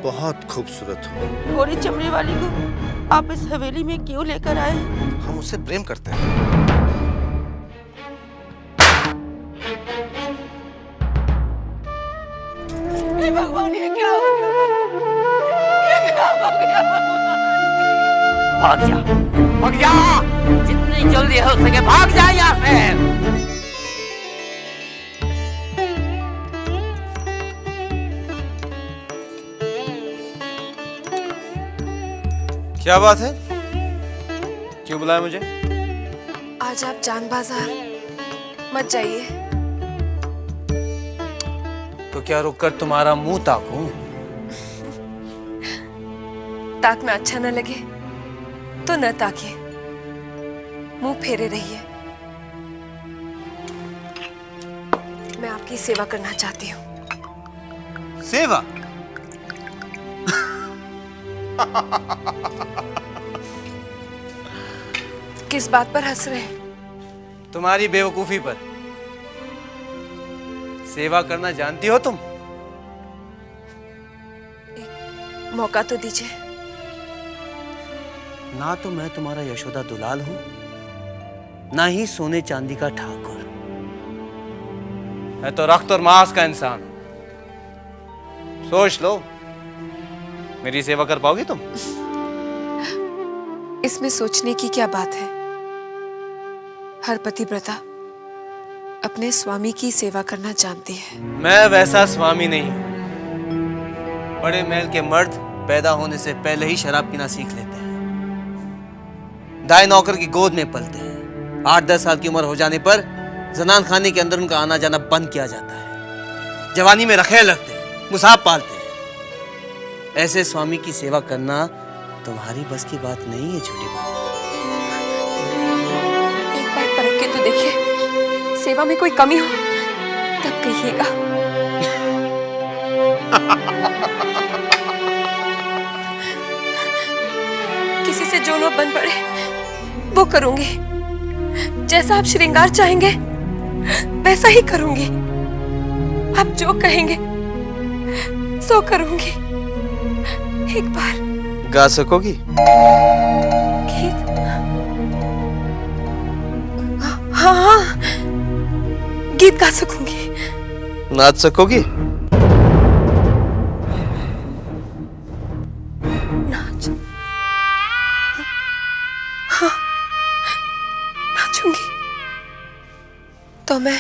बहुत खूबसूरत हो। गोरी चमड़ी वाली को आप इस हवेली में क्यों लेकर आए? हम उससे प्रेम करते हैं। हे भगवान, ये क्या हो गया? ये क्या हो गया? भाग जा, भाग जा, जितनी जल्दी हो सके भाग जा यहाँ से। क्या बात है? क्यों बुलाया मुझे? आज आप जान बाजार मत जाइए। तो क्या रुककर तुम्हारा मुंह ताकूं? ताक में अच्छा न लगे तो न ताकिए, मुंह फेरे रहिए। मैं आपकी सेवा करना चाहती हूँ। सेवा? किस बात पर हंस रहे हैं? तुम्हारी बेवकूफी पर। सेवा करना जानती हो तुम? एक मौका तो दीजिए। ना तो मैं तुम्हारा यशोदा दुलाल हूं, ना ही सोने चांदी का ठाकुर। मैं तो रक्त और मांस का इंसान। सोच लो, मेरी सेवा कर पाओगी तुम? इसमें सोचने की क्या बात है? हर पतिव्रता अपने स्वामी की सेवा करना जानती है। मैं वैसा स्वामी नहीं हूं। बड़े महल के मर्द पैदा होने से पहले ही शराब पीना सीख लेते हैं, दाई नौकर की गोद में पलते हैं। 8-10 साल की उम्र हो जाने पर जनान खाने के अंदर उनका आना जाना बंद किया जाता है। जवानी में रखेल रखते हैं, मुसाब पालते हैं। ऐसे स्वामी की सेवा करना तुम्हारी बस की बात नहीं है छोटी बहू। एक बार परख के तो देखिए, सेवा में कोई कमी हो तब कहिएगा। किसी से जो न बन पड़े वो करूंगी। जैसा आप श्रृंगार चाहेंगे वैसा ही करूंगी। आप जो कहेंगे सो करूंगी। एक बार गा सकोगी? गीत? हाँ हाँ, गीत गा सकूंगी। नाच सकोगी? नाच? हाँ, नाचूंगी। तो मैं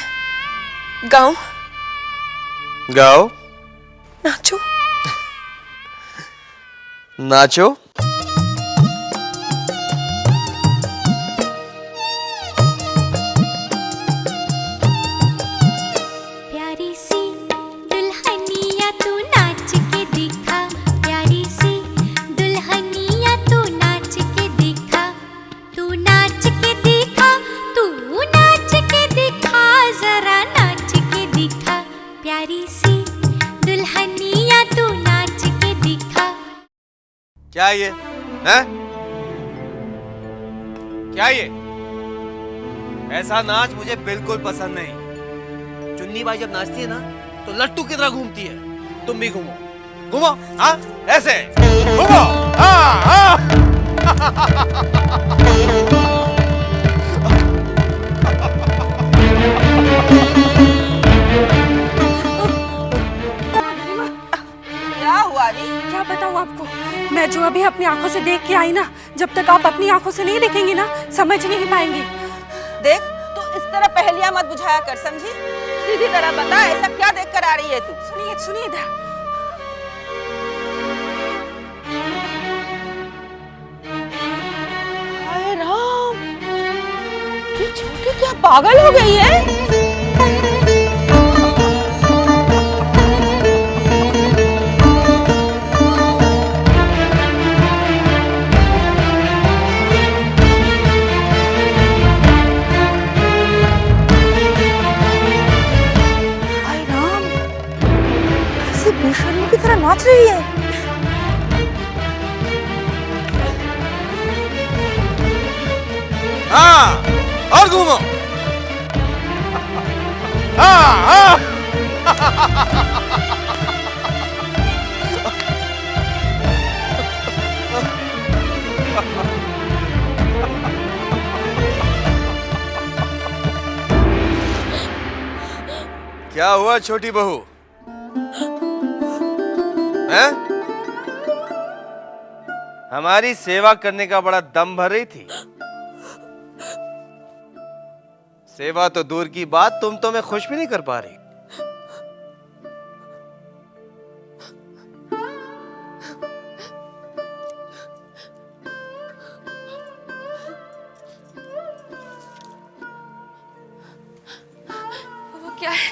गाऊं? गाओ। नाचूं? नाचो। प्यारी सी दुल्हनिया तू नाच के दिखा, प्यारी सी दुल्हनिया तू नाच के दिखा, तू नाच के दिखा, तू नाच के दिखा, जरा नाच के दिखा, प्यारी सी दुल्हनिया तू नाच के दिखा। क्या ये है? क्या ये? ऐसा नाच मुझे बिल्कुल पसंद नहीं। चुन्नी बाई जब नाचती है ना तो लट्टू की तरह घूमती है। तुम भी घूमो, घूमो, हाँ ऐसे घूमो, हाँ हाँ। क्या हुआ री? क्या बताऊं आपको, मैं जो अभी अपनी आंखों से देख के आई ना, जब तक आप अपनी आंखों से नहीं देखेंगी ना समझ नहीं पाएंगी। देख, तू इस तरह पहेलियां मत बुझाया कर, समझी? सीधी तरह बता, ऐसा क्या देख कर आ रही है तू? सुनिए सुनिए इधर। हाय राम, ये छोटी क्या पागल हो गई है? बेशर्मी की तरह नाच रही है। हाँ, और घूमो, हाँ हाँ। क्या हुआ छोटी बहू? हैं? हमारी सेवा करने का बड़ा दम भर रही थी। सेवा तो दूर की बात, तुम तो मैं खुश भी नहीं कर पा रही। वो क्या है,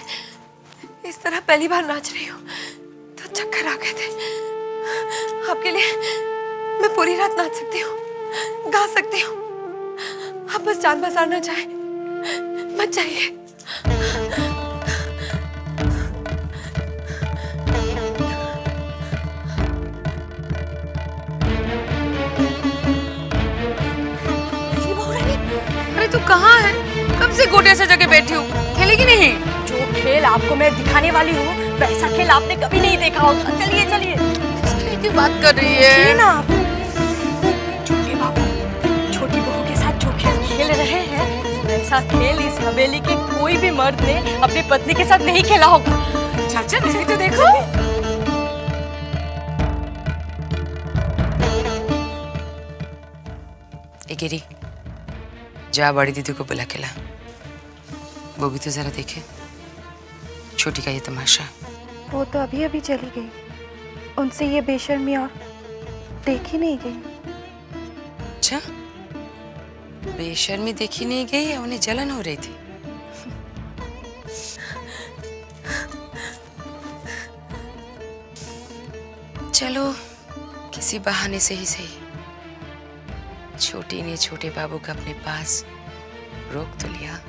इस तरह पहली बार नाच रही हूँ तो चक्कर आ गए थे। आपके लिए मैं पूरी रात नाच सकती हूँ, गा सकती हूँ। आप बस जान बाजार ना जाए, मत जाइए। अरे तू कहाँ है? कब से गोटिया से जगह बैठी हूँ, खेलेगी नहीं? जो खेल आपको मैं दिखाने वाली हूँ वैसा खेल आपने कभी नहीं देखा होगा। चलिए चलिए। क्या बात कर रही है? चलिए ना आप। छोटे बाबू छोटी बहू के साथ जो खेल खेल रहे हैं वैसा खेल इस हवेली के कोई भी मर्द ने अपनी पत्नी के साथ नहीं खेला होगा। चाचा नहीं तो देखो। ए गिरी, जा बड़ी दीदी को बुला के ला। वो भी तो जरा देखे छोटी का ये तमाशा। वो तो अभी अभी चली गई, उनसे ये बेशर्मी और देखी नहीं गई। अच्छा, बेशर्मी देखी नहीं गई या उन्हें जलन हो रही थी? चलो किसी बहाने से ही सही छोटी ने छोटे बाबू का अपने पास रोक तो लिया,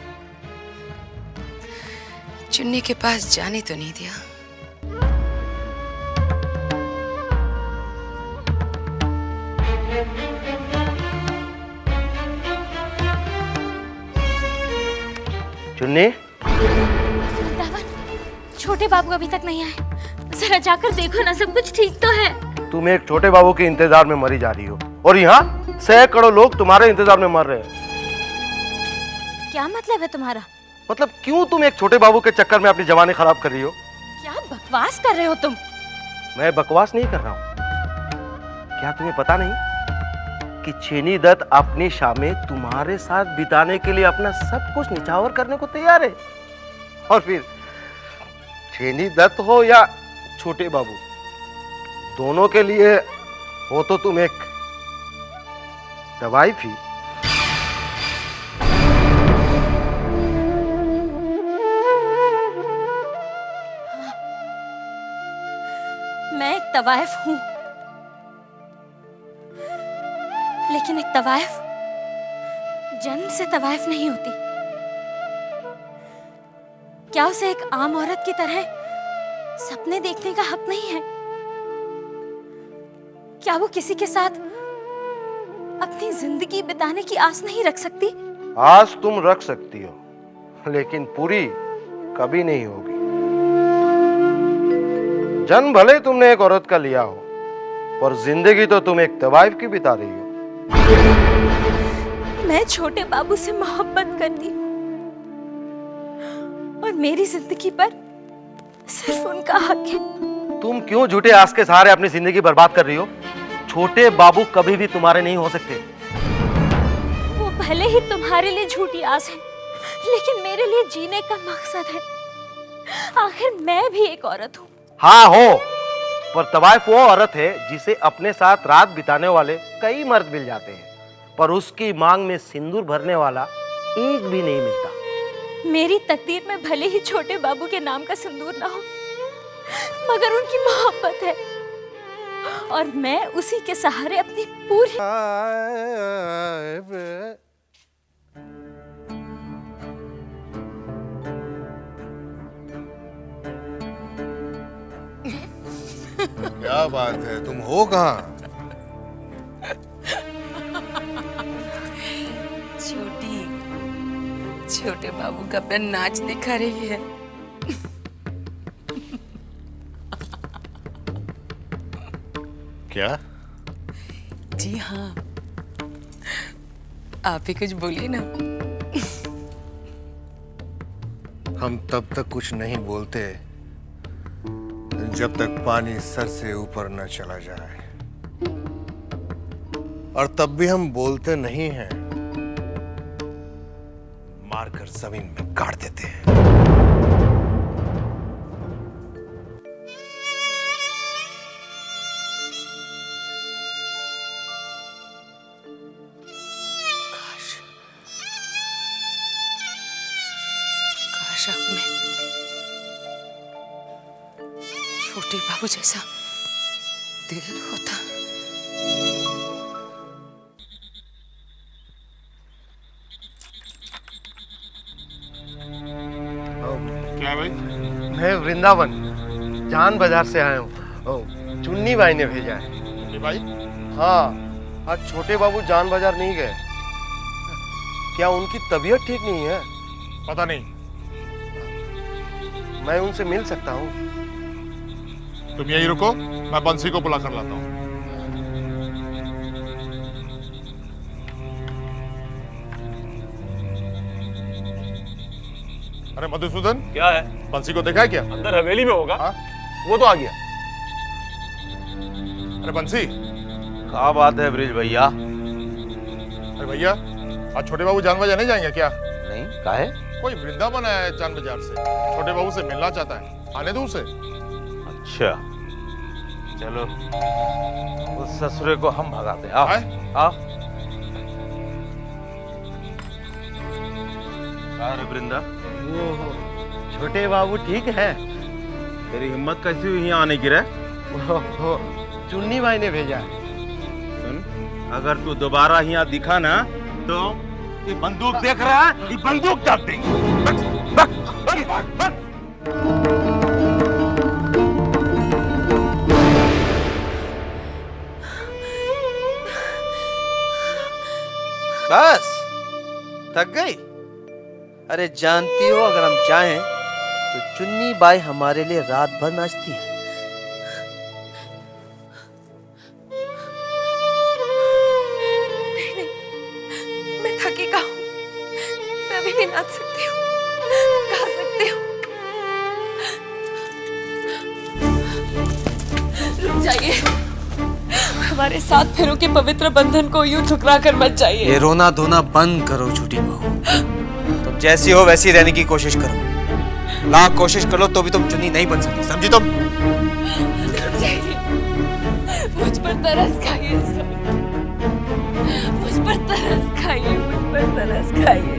चुन्नी के पास जाने तो नहीं दिया। चुन्नी, रावण, छोटे बाबू अभी तक नहीं आए। जरा जाकर देखो ना, सब कुछ ठीक तो है। तुम एक छोटे बाबू के इंतजार में मरी जा रही हो और यहाँ सैकड़ों लोग तुम्हारे इंतजार में मर रहे हैं। क्या मतलब है तुम्हारा? मतलब क्यों तुम एक छोटे बाबू के चक्कर में अपनी जवानी खराब कर रही हो? क्या बकवास कर रहे हो तुम? मैं बकवास नहीं कर रहा हूँ। क्या तुम्हें पता नहीं कि छेनी दत्त अपनी शामें तुम्हारे साथ बिताने के लिए अपना सब कुछ निछावर करने को तैयार है? और फिर छेनी दत्त हो या छोटे बाबू, दोनों के लिए हो तो तुम एक दवाई थी। मैं एक तवाइफ हूं, लेकिन एक तवाइफ जन्म से तवाइफ नहीं होती। क्या उसे एक आम औरत की तरह सपने देखने का हक नहीं है? क्या वो किसी के साथ अपनी जिंदगी बिताने की आस नहीं रख सकती? आस तुम रख सकती हो, लेकिन पूरी कभी नहीं होगी। जन्म भले तुमने एक औरत का लिया हो, पर जिंदगी तो तुम एक तवाइफ की बिता रही हो। मैं छोटे बाबू से मोहब्बत करती हूँ और मेरी जिंदगी पर सिर्फ उनका हक है। तुम क्यों झूठे आस के सहारे अपनी जिंदगी बर्बाद कर रही हो? छोटे बाबू कभी भी तुम्हारे नहीं हो सकते। वो भले ही तुम्हारे लिए झूठी आस है, लेकिन मेरे लिए जीने का मकसद है। आखिर मैं भी एक औरत हूँ। हाँ हो, पर तवाइफ वो औरत है जिसे अपने साथ रात बिताने वाले कई मर्द मिल जाते हैं, पर उसकी मांग में सिंदूर भरने वाला एक भी नहीं मिलता। मेरी तकदीर में भले ही छोटे बाबू के नाम का सिंदूर ना हो, मगर उनकी मोहब्बत है और मैं उसी के सहारे अपनी पूरी। क्या बात है, तुम हो कहाँ? छोटी छोटे बाबू का अपना नाच दिखा रही है। क्या? जी हाँ, आप ही कुछ बोलिए ना। हम तब तक कुछ नहीं बोलते जब तक पानी सर से ऊपर न चला जाए, और तब भी हम बोलते नहीं हैं, मारकर जमीन में गाड़ देते हैं। काश अब मैं छोटे बाबू जैसा दिल होता। क्या भाई? मैं वृंदावन जान बाजार से आया हूँ। चुन्नी भाई ने भेजा है। ये भाई? हाँ, आज छोटे बाबू जान बाजार नहीं गए। क्या उनकी तबीयत ठीक नहीं है? पता नहीं। मैं उनसे मिल सकता हूँ? तुम यहीं रुको, मैं बंसी को बुला कर लाता हूँ। अरे मधुसूदन, क्या है? बंसी को देखा है क्या? अंदर हवेली में होगा। हाँ? वो तो आ गया। अरे बंसी। क्या बात है ब्रिज भैया? अरे भैया, आज छोटे बाबू जान बाजार नहीं जाएंगे क्या? नहीं, क्या है? कोई वृंदावन आया है जान बाजार से, छोटे बाबू से मिलना चाहता है, आने दो उसे। अच्छा, चलो उस ससुरे को हम भगाते हैं। आओ आओ। अरे वृंदा, छोटे बाबू ठीक है? तेरी हिम्मत कैसी हुई यहाँ आने की रे? चुन्नी भाई ने भेजा है। सुन, अगर तू दोबारा यहाँ दिखा ना तो ये बंदूक देख रहा है, ये बंदूक दाब देंगे। बस थक गई? अरे जानती हो, अगर हम चाहें तो चुन्नी बाई हमारे लिए रात भर नाचती है। नहीं, मैं थकी का हूँ। मैं अभी नहीं नाच सकती हूँ, गा सकती हूँ। रुक जाइए, हमारे 7 फेरों के पवित्र बंधन को यूं ठुकरा कर मत जाइए। ये रोना धोना बंद करो छोटी बहू। तुम जैसी हो वैसी रहने की कोशिश करो। लाख कोशिश कर लो तो भी तुम चुन्नी नहीं बन सकती, समझी तुम? रुक जाइए, मुझ पर तरस खाइए सब। मुझ पर तरस खाइए, मुझ पर तरस खाइए।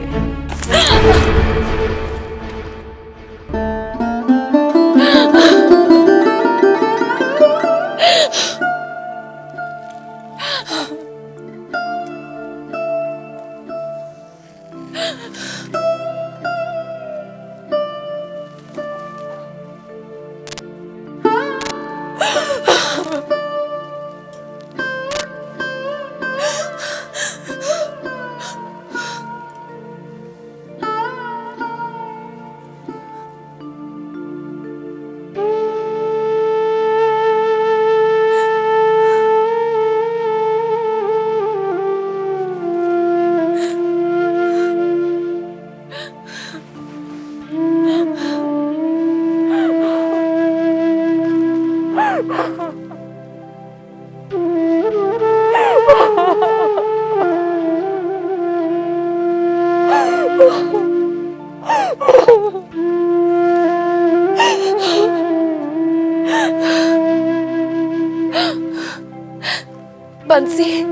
बंसी,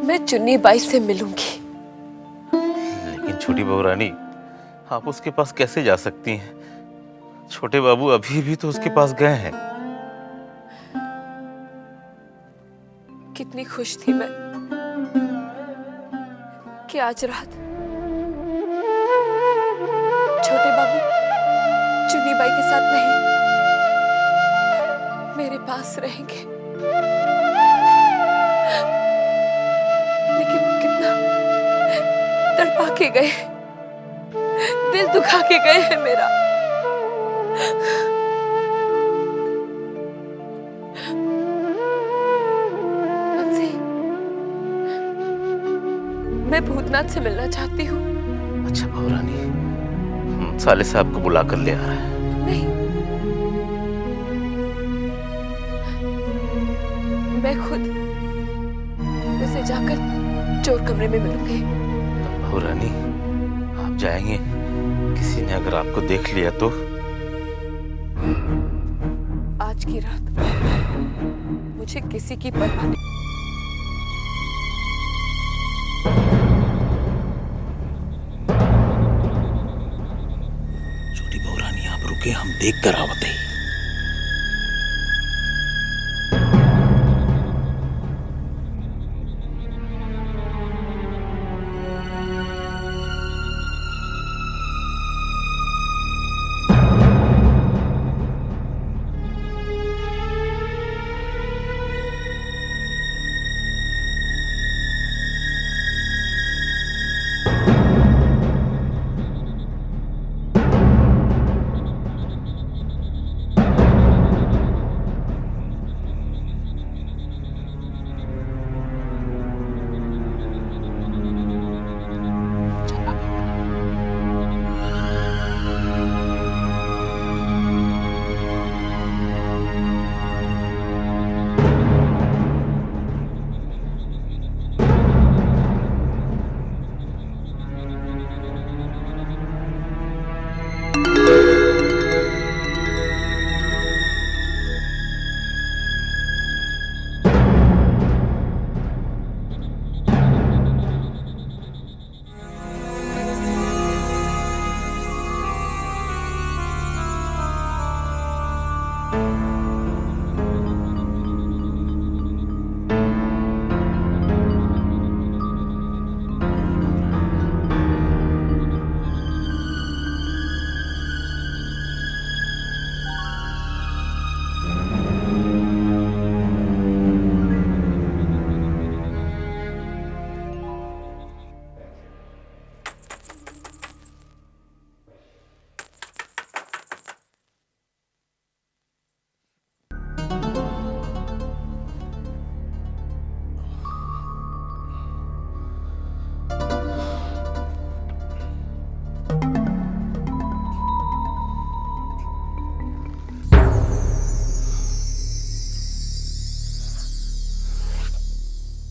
मैं चुन्नी बाई से मिलूंगी। लेकिन छोटी बहू रानी, आप उसके पास कैसे जा सकती हैं? छोटे बाबू अभी भी तो उसके पास गए हैं। कितनी खुश थी मैं कि आज रात छोटे बाबू चुन्नी बाई के साथ नहीं, मेरे पास रहेंगे। लेकिन वो कितना तड़पा के गए, दिल दुखा के गए हैं मेरा। बंसी, मैं भूतनाथ से मिलना चाहती हूँ। अच्छा बहू रानी, साले साहब को बुला कर ले आ रहा है। नहीं, मैं खुद उसे जाकर चोर कमरे में मिलूंगी। बहू रानी, आप जाएंगे, किसी ने अगर आपको देख लिया तो? आज की रात मुझे किसी की परवाह नहीं। छोटी बहू रानी, आप रुके, हम देख कर आवते ही।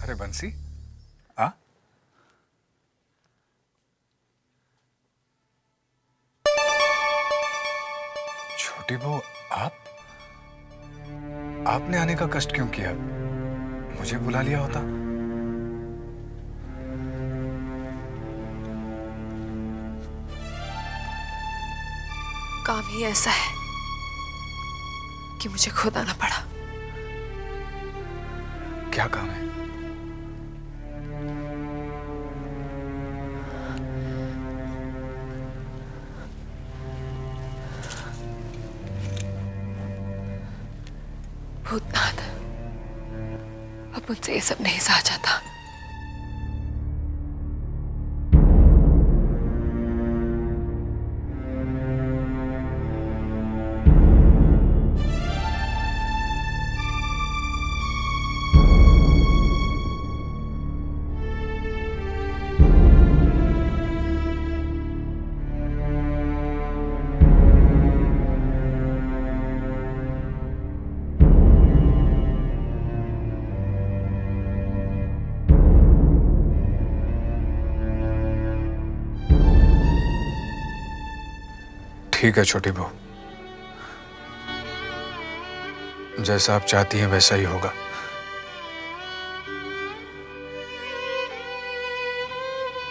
अरे बंसी, आ? छोटी बहू, आपने आने का कष्ट क्यों किया? मुझे बुला लिया होता। काम ही ऐसा है कि मुझे खुद आना पड़ा। क्या काम है? भूतनाथ, अब मुझसे ये सब नहीं सहा जाता। ठीक है छोटी बहू, जैसा आप चाहती हैं वैसा ही होगा।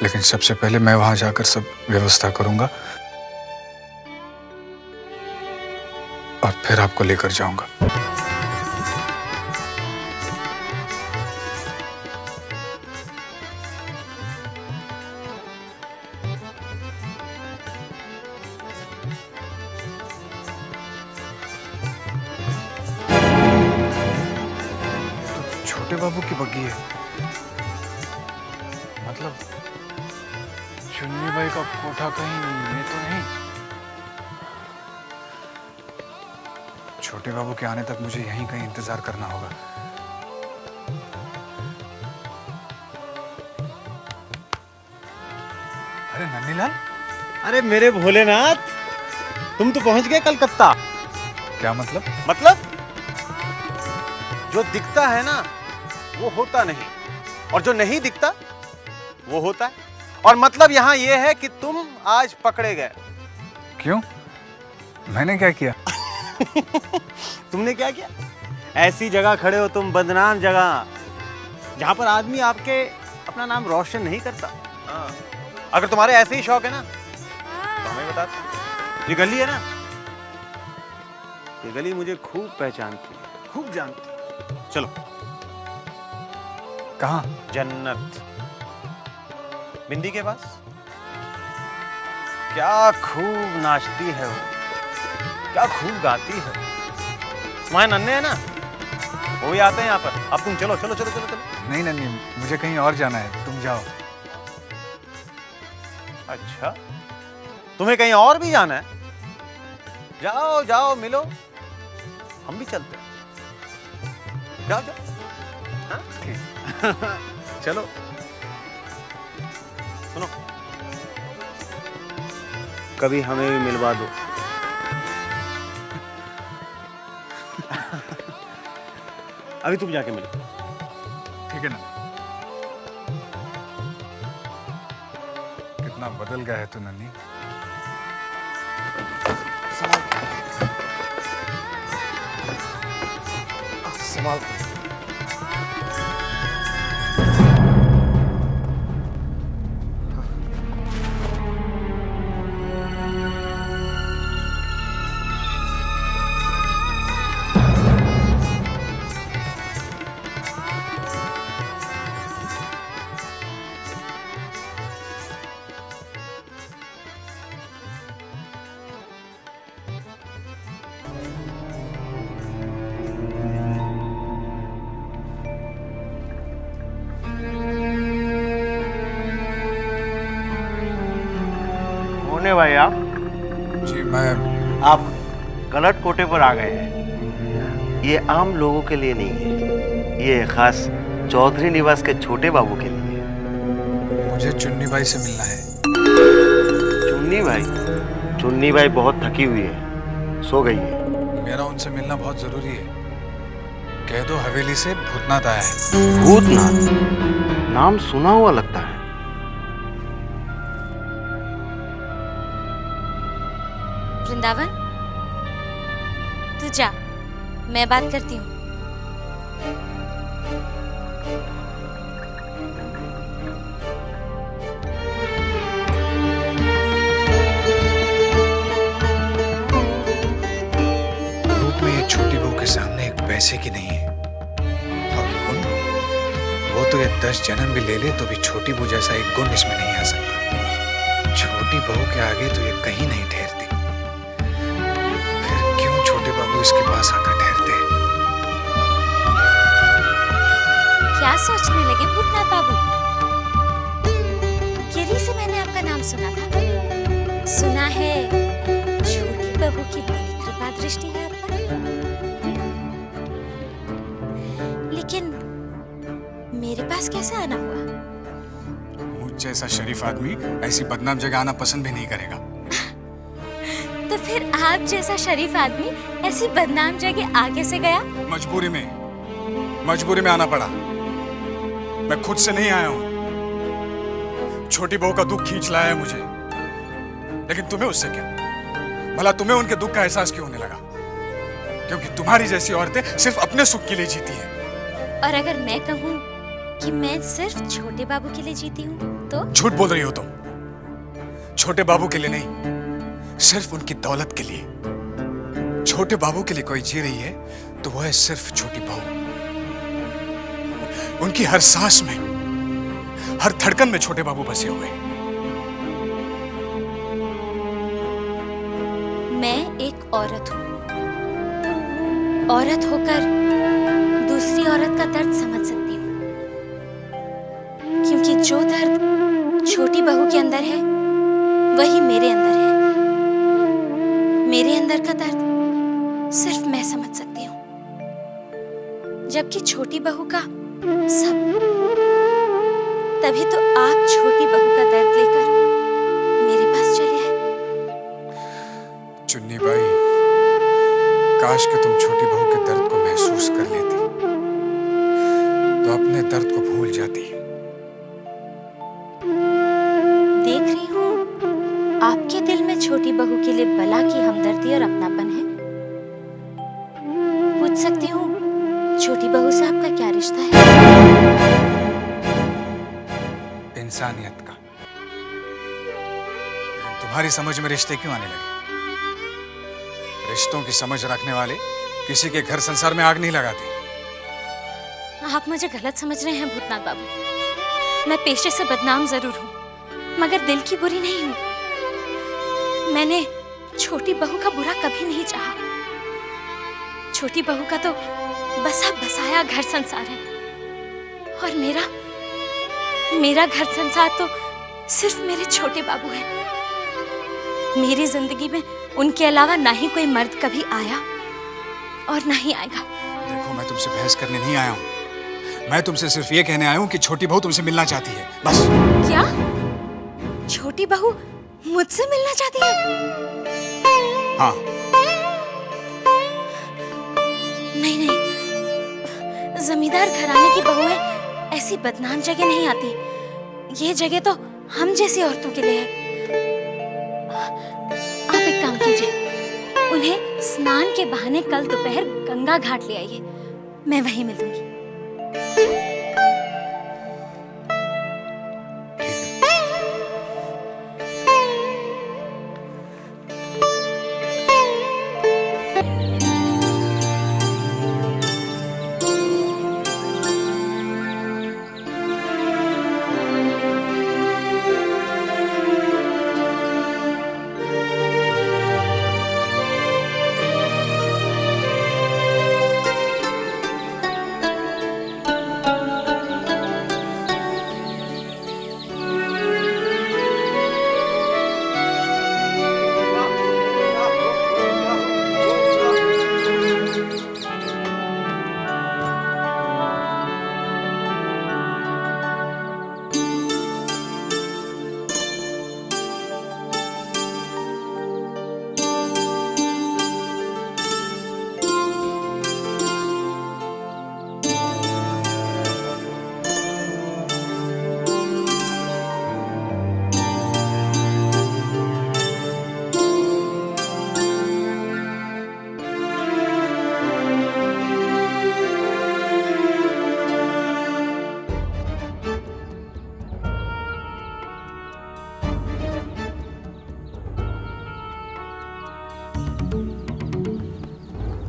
लेकिन सबसे पहले मैं वहां जाकर सब व्यवस्था करूंगा और फिर आपको लेकर जाऊंगा। छोटे बाबू की बग्गी है, मतलब चुन्नी भाई का कोठा कहीं ये तो नहीं? छोटे बाबू के आने तक मुझे यहीं कहीं इंतजार करना होगा। अरे नन्हीलाल, अरे मेरे भोलेनाथ, तुम तो पहुंच गए कलकत्ता। क्या मतलब? मतलब जो दिखता है ना वो होता नहीं, और जो नहीं दिखता वो होता है। और मतलब यहां ये है कि तुम आज पकड़े गए। क्यों? मैंने क्या किया? तुमने क्या किया? ऐसी जगह खड़े हो तुम, बदनाम जगह, जहां पर आदमी आपके अपना नाम रोशन नहीं करता। हाँ। अगर तुम्हारे ऐसे ही शौक है ना तो हमें बता दो। ये गली है ना, ये गली मुझे खूब पहचानती है, खूब जानती है। चलो। कहाँ? जन्नत, बिंदी के पास। क्या खूब नाचती है वो, क्या खूब गाती है। तुम्हारे नन्हे है ना, वो भी आते हैं यहाँ पर। अब तुम चलो चलो चलो चलो चलो। नहीं नन्ही, मुझे कहीं और जाना है, तुम जाओ। अच्छा, तुम्हें कहीं और भी जाना है? जाओ जाओ, मिलो, हम भी चलते हैं। जाओ जाओ। हाँ? चलो। सुनो, कभी हमें भी मिलवा दो। अभी तुम जाके मिलो। ठीक है ना? कितना बदल गया है तू नन्ही। संभाल। भाई आप जी, मैं आप गलत कोटे पर आ गए हैं। ये आम लोगों के लिए नहीं है, ये खास चौधरी निवास के छोटे बाबू के लिए है। मुझे चुन्नी बाई से मिलना है। चुन्नी बाई? चुन्नी बाई बहुत थकी हुई है, सो गई है। मेरा उनसे मिलना बहुत जरूरी है। कह दो हवेली से भूतनाथ आया है। भूतनाथ? नाम सुना हुआ लगता है। वृंदावन, तू जा, मैं बात करती हूँ। रूप में ये छोटी बहू के सामने एक पैसे की नहीं है, और गुण, वो तो ये 10 जन्म भी ले ले तो भी छोटी बहू जैसा एक गुण इसमें नहीं आ सकता। छोटी बहू के आगे तो ये कहीं नहीं ठहरती। बाबू इसके पास आकर ठहरते हैं। क्या सोचने लगे भूतनाथ बाबू? गिरी से मैंने आपका नाम सुना था। सुना है छोटी बहू की बड़ी कृपा दृष्टि है आप पर। लेकिन मेरे पास कैसे आना हुआ? मुझ जैसा शरीफ आदमी ऐसी बदनाम जगह आना पसंद भी नहीं करेगा। तो फिर आप जैसा शरीफ आदमी ऐसी बदनाम जगह आगे से गया? मजबूरी में आना पड़ा। मैं खुद से नहीं आया हूं। छोटी बहू का दुख खींच लाया है मुझे। लेकिन तुम्हें उससे क्या? भला तुम्हें उनके दुख का एहसास क्यों होने लगा? क्योंकि तुम्हारी जैसी औरतें सिर्फ अपने सुख के लिए जीती हैं। और अगर मैं कहूं कि मैं सिर्फ छोटे बाबू के लिए जीती हूं तो? झूठ बोल रही हो तुम। छोटे बाबू के लिए नहीं, सिर्फ उनकी दौलत के लिए। छोटे बाबू के लिए कोई जी रही है तो वो है सिर्फ छोटी बहू। उनकी हर सांस में, हर धड़कन में छोटे बाबू बसे हुए। मैं एक औरत हूं। औरत होकर दूसरी औरत का दर्द समझ सकती हूं, क्योंकि जो दर्द छोटी बहू के अंदर है वही मेरे अंदर है। मेरे अंदर का दर्द सिर्फ मैं समझ सकती हूँ, जबकि छोटी बहू का सब। तभी तो आप छोटी बहू का दर्द लेकर देख रही हूँ आपके दिल में छोटी बहू के लिए बला की हमदर्दी और अपनापन है। पूछ सकती हूँ छोटी बहू से आपका क्या रिश्ता है? इंसानियत का। लेकिन तुम्हारी समझ में रिश्ते क्यों आने लगे? रिश्तों की समझ रखने वाले किसी के घर संसार में आग नहीं लगाते। आप मुझे गलत समझ रहे हैं भूतनाथ बाबू। मैं पेशे से बदनाम जरूर हूँ, मगर दिल की बुरी नहीं हूँ। मैंने छोटी बहू का बुरा कभी नहीं चाहा। छोटी बहू का तो बसा बसाया घर संसार है, और मेरा घर संसार तो सिर्फ मेरे छोटे बाबू हैं। मेरी जिंदगी में उनके अलावा ना ही कोई मर्द कभी आया और ना ही आएगा। देखो, मैं तुमसे बहस करने नहीं आया हूँ। मैं तुमसे सिर्फ ये कहने आया हूँ कि छोटी बहू तुमसे मिलना चाहती है, बस। क्या? छोटी बहू मुझसे मिलना चाहती है? हाँ। नहीं, जमींदार घराने की बहुएं ऐसी बदनाम जगह नहीं आती। ये जगह तो हम जैसी औरतों के लिए है। आप एक काम कीजिए, उन्हें स्नान के बहाने कल दोपहर गंगा घाट ले आइए, मैं वहीं मिलूंगी।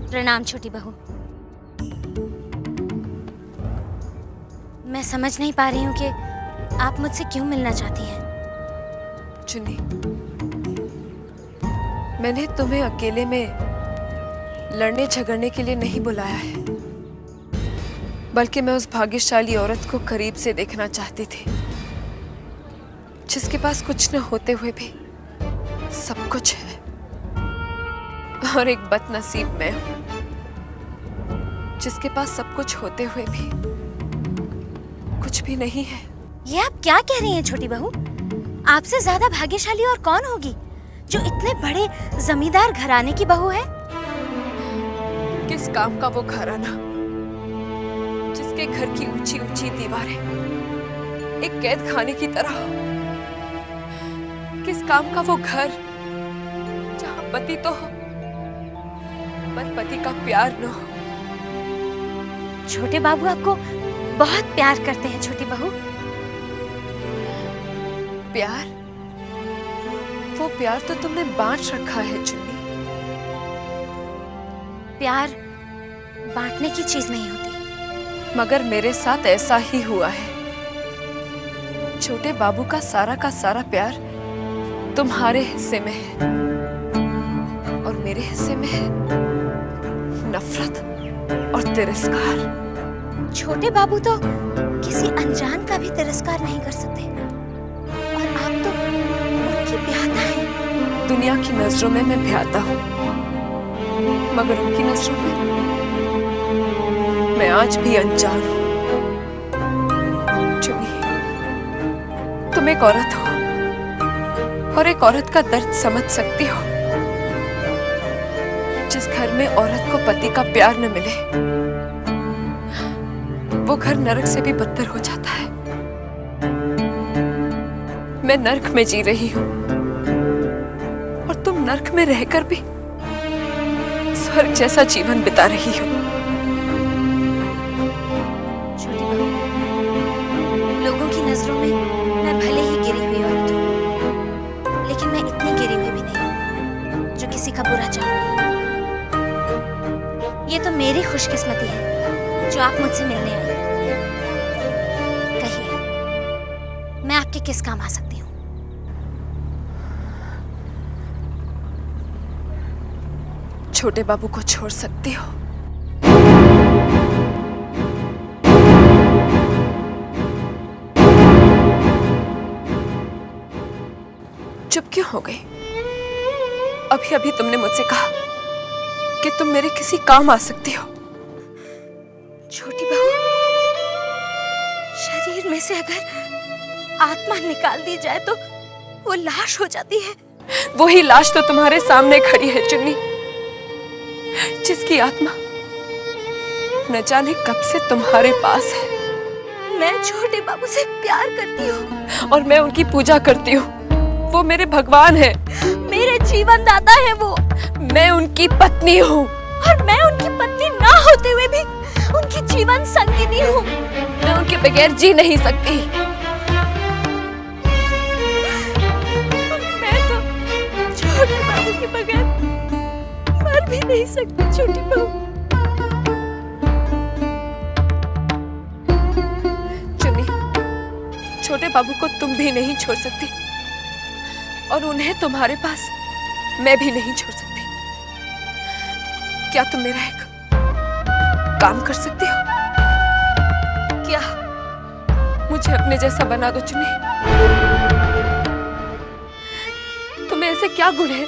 प्रणाम छोटी बहू। मैं समझ नहीं पा रही हूँ कि आप मुझसे क्यों मिलना चाहती हैं। चुन्नी, मैंने तुम्हें अकेले में लड़ने झगड़ने के लिए नहीं बुलाया है, बल्कि मैं उस भाग्यशाली औरत को करीब से देखना चाहती थी, जिसके पास कुछ न होते हुए भी सब कुछ है। और एक बदनसीब मैं हूं, जिसके पास सब कुछ होते हुए भी कुछ भी नहीं है। ये आप क्या कह रही हैं छोटी बहू? आपसे ज्यादा भाग्यशाली और कौन होगी जो इतने बड़े जमींदार घराने की बहू है? किस काम का वो घराना जिसके घर की ऊंची ऊंची दीवारें एक कैद खाने की तरह हो? किस काम का वो घर जहां पति तो हो पर पति का प्यार न हो? छोटे बाबू आपको बहुत प्यार करते हैं छोटी बहू। प्यार? वो प्यार तो तुमने बांट रखा है चुन्नी। प्यार बांटने की चीज नहीं होती। मगर मेरे साथ ऐसा ही हुआ है। छोटे बाबू का सारा प्यार तुम्हारे हिस्से में है और मेरे हिस्से में है नफरत और तिरस्कार। छोटे बाबू तो किसी अनजान का भी तिरस्कार नहीं कर सकते, और आप तो उनकी ब्याहता हैं। दुनिया की नजरों में मैं ब्याहता हूँ, मगर उनकी नजरों में मैं आज भी अनजान हूँ। चुन्नी, तुम एक औरत हो और एक औरत का दर्द समझ सकती हो। जिस घर में औरत को पति का प्यार न मिले, वो घर नरक से भी बदतर हो जाता है। मैं नर्क में जी रही हूँ और तुम नर्क में रहकर भी स्वर्ग जैसा जीवन बिता रही हो। छोटी बहू, लोगों की नजरों में मैं भले ही गिरी हुई औरत हूँ, लेकिन मैं इतनी गिरी हुई भी नहीं जो किसी का बुरा चाहूंगी। ये तो मेरी खुशकिस्मती है जो आप मुझसे मिलने आए। कहिए, मैं आपके किस काम आ सकती हूँ? छोटे बाबू को छोड़ सकती हो? चुप क्यों हो गई? अभी अभी तुमने मुझसे कहा कि तुम मेरे किसी काम आ सकती हो। छोटी बहू, शरीर में से अगर आत्मा निकाल दी जाए तो वो लाश हो जाती है। वही लाश तो तुम्हारे सामने खड़ी है चुन्नी, जिसकी आत्मा न जाने कब से तुम्हारे पास है। मैं छोटे बाबू से प्यार करती हूँ और मैं उनकी पूजा करती हूँ। वो मेरे भगवान है, मेरे जीवन दाता है वो। मैं उनकी पत्नी हूँ और मैं उनकी पत्नी ना होते हुए भी उनकी जीवन संगिनी हूँ। मैं उनके बगैर जी नहीं सकती। मैं तो छोटे बाबू के बगैर मर भी नहीं सकती। छोटी बहू, चुन्नी, छोटे बाबू को तुम भी नहीं छोड़ सकती और उन्हें तुम्हारे पास मैं भी नहीं छोड़ सकती। क्या तुम मेरा एक काम कर सकती हो? क्या? मुझे अपने जैसा बना दो चुन्नी। तुम्हें ऐसे क्या गुण है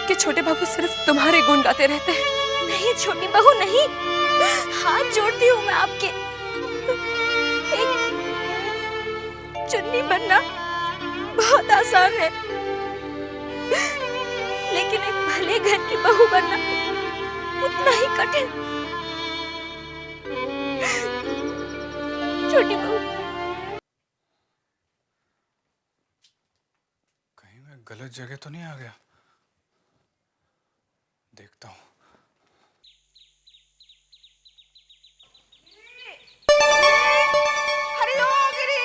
कि छोटे बाबू सिर्फ तुम्हारे गुण गाते रहते हैं? नहीं छोटी बहू, नहीं। हाथ जोड़ती हूँ मैं आपके। एक चुन्नी बनना बहुत आसान है, लेकिन एक भले घर की बहू बनना उतना ही कठिन। छोटी बहू, कहीं मैं गलत जगह तो नहीं आ गया? देखता हूँ। हेलो गिरी,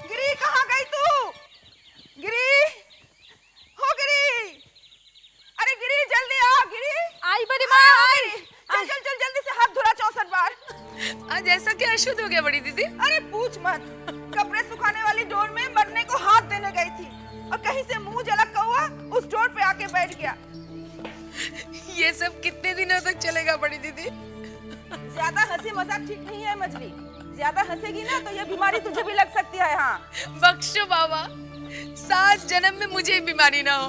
गिरी कहाँ गई तू? गिरी, हो गिरी, अरे गिरी जल्दी आ। गिरी आई बड़ी माँ, आई। चल चल चल जल्दी से हाथ धुला 64 बार। आज ऐसा क्या अशुद्ध हो गया बड़ी दीदी? अरे पूछ मत, कपड़े सुखाने वाली डोर में मरने को हाथ देने गई थी और कहीं से मुंह जला कौवा उस डोर पे आके बैठ गया। ये सब कितने दिनों तक चलेगा बड़ी दीदी? ज्यादा हंसी मजाक ठीक नहीं है मछली। ज्यादा हंसेगी ना तो ये बीमारी तुझे भी लग सकती है। हाँ बख्शो बाबा, 7 जन्म में मुझे ये बीमारी ना हो।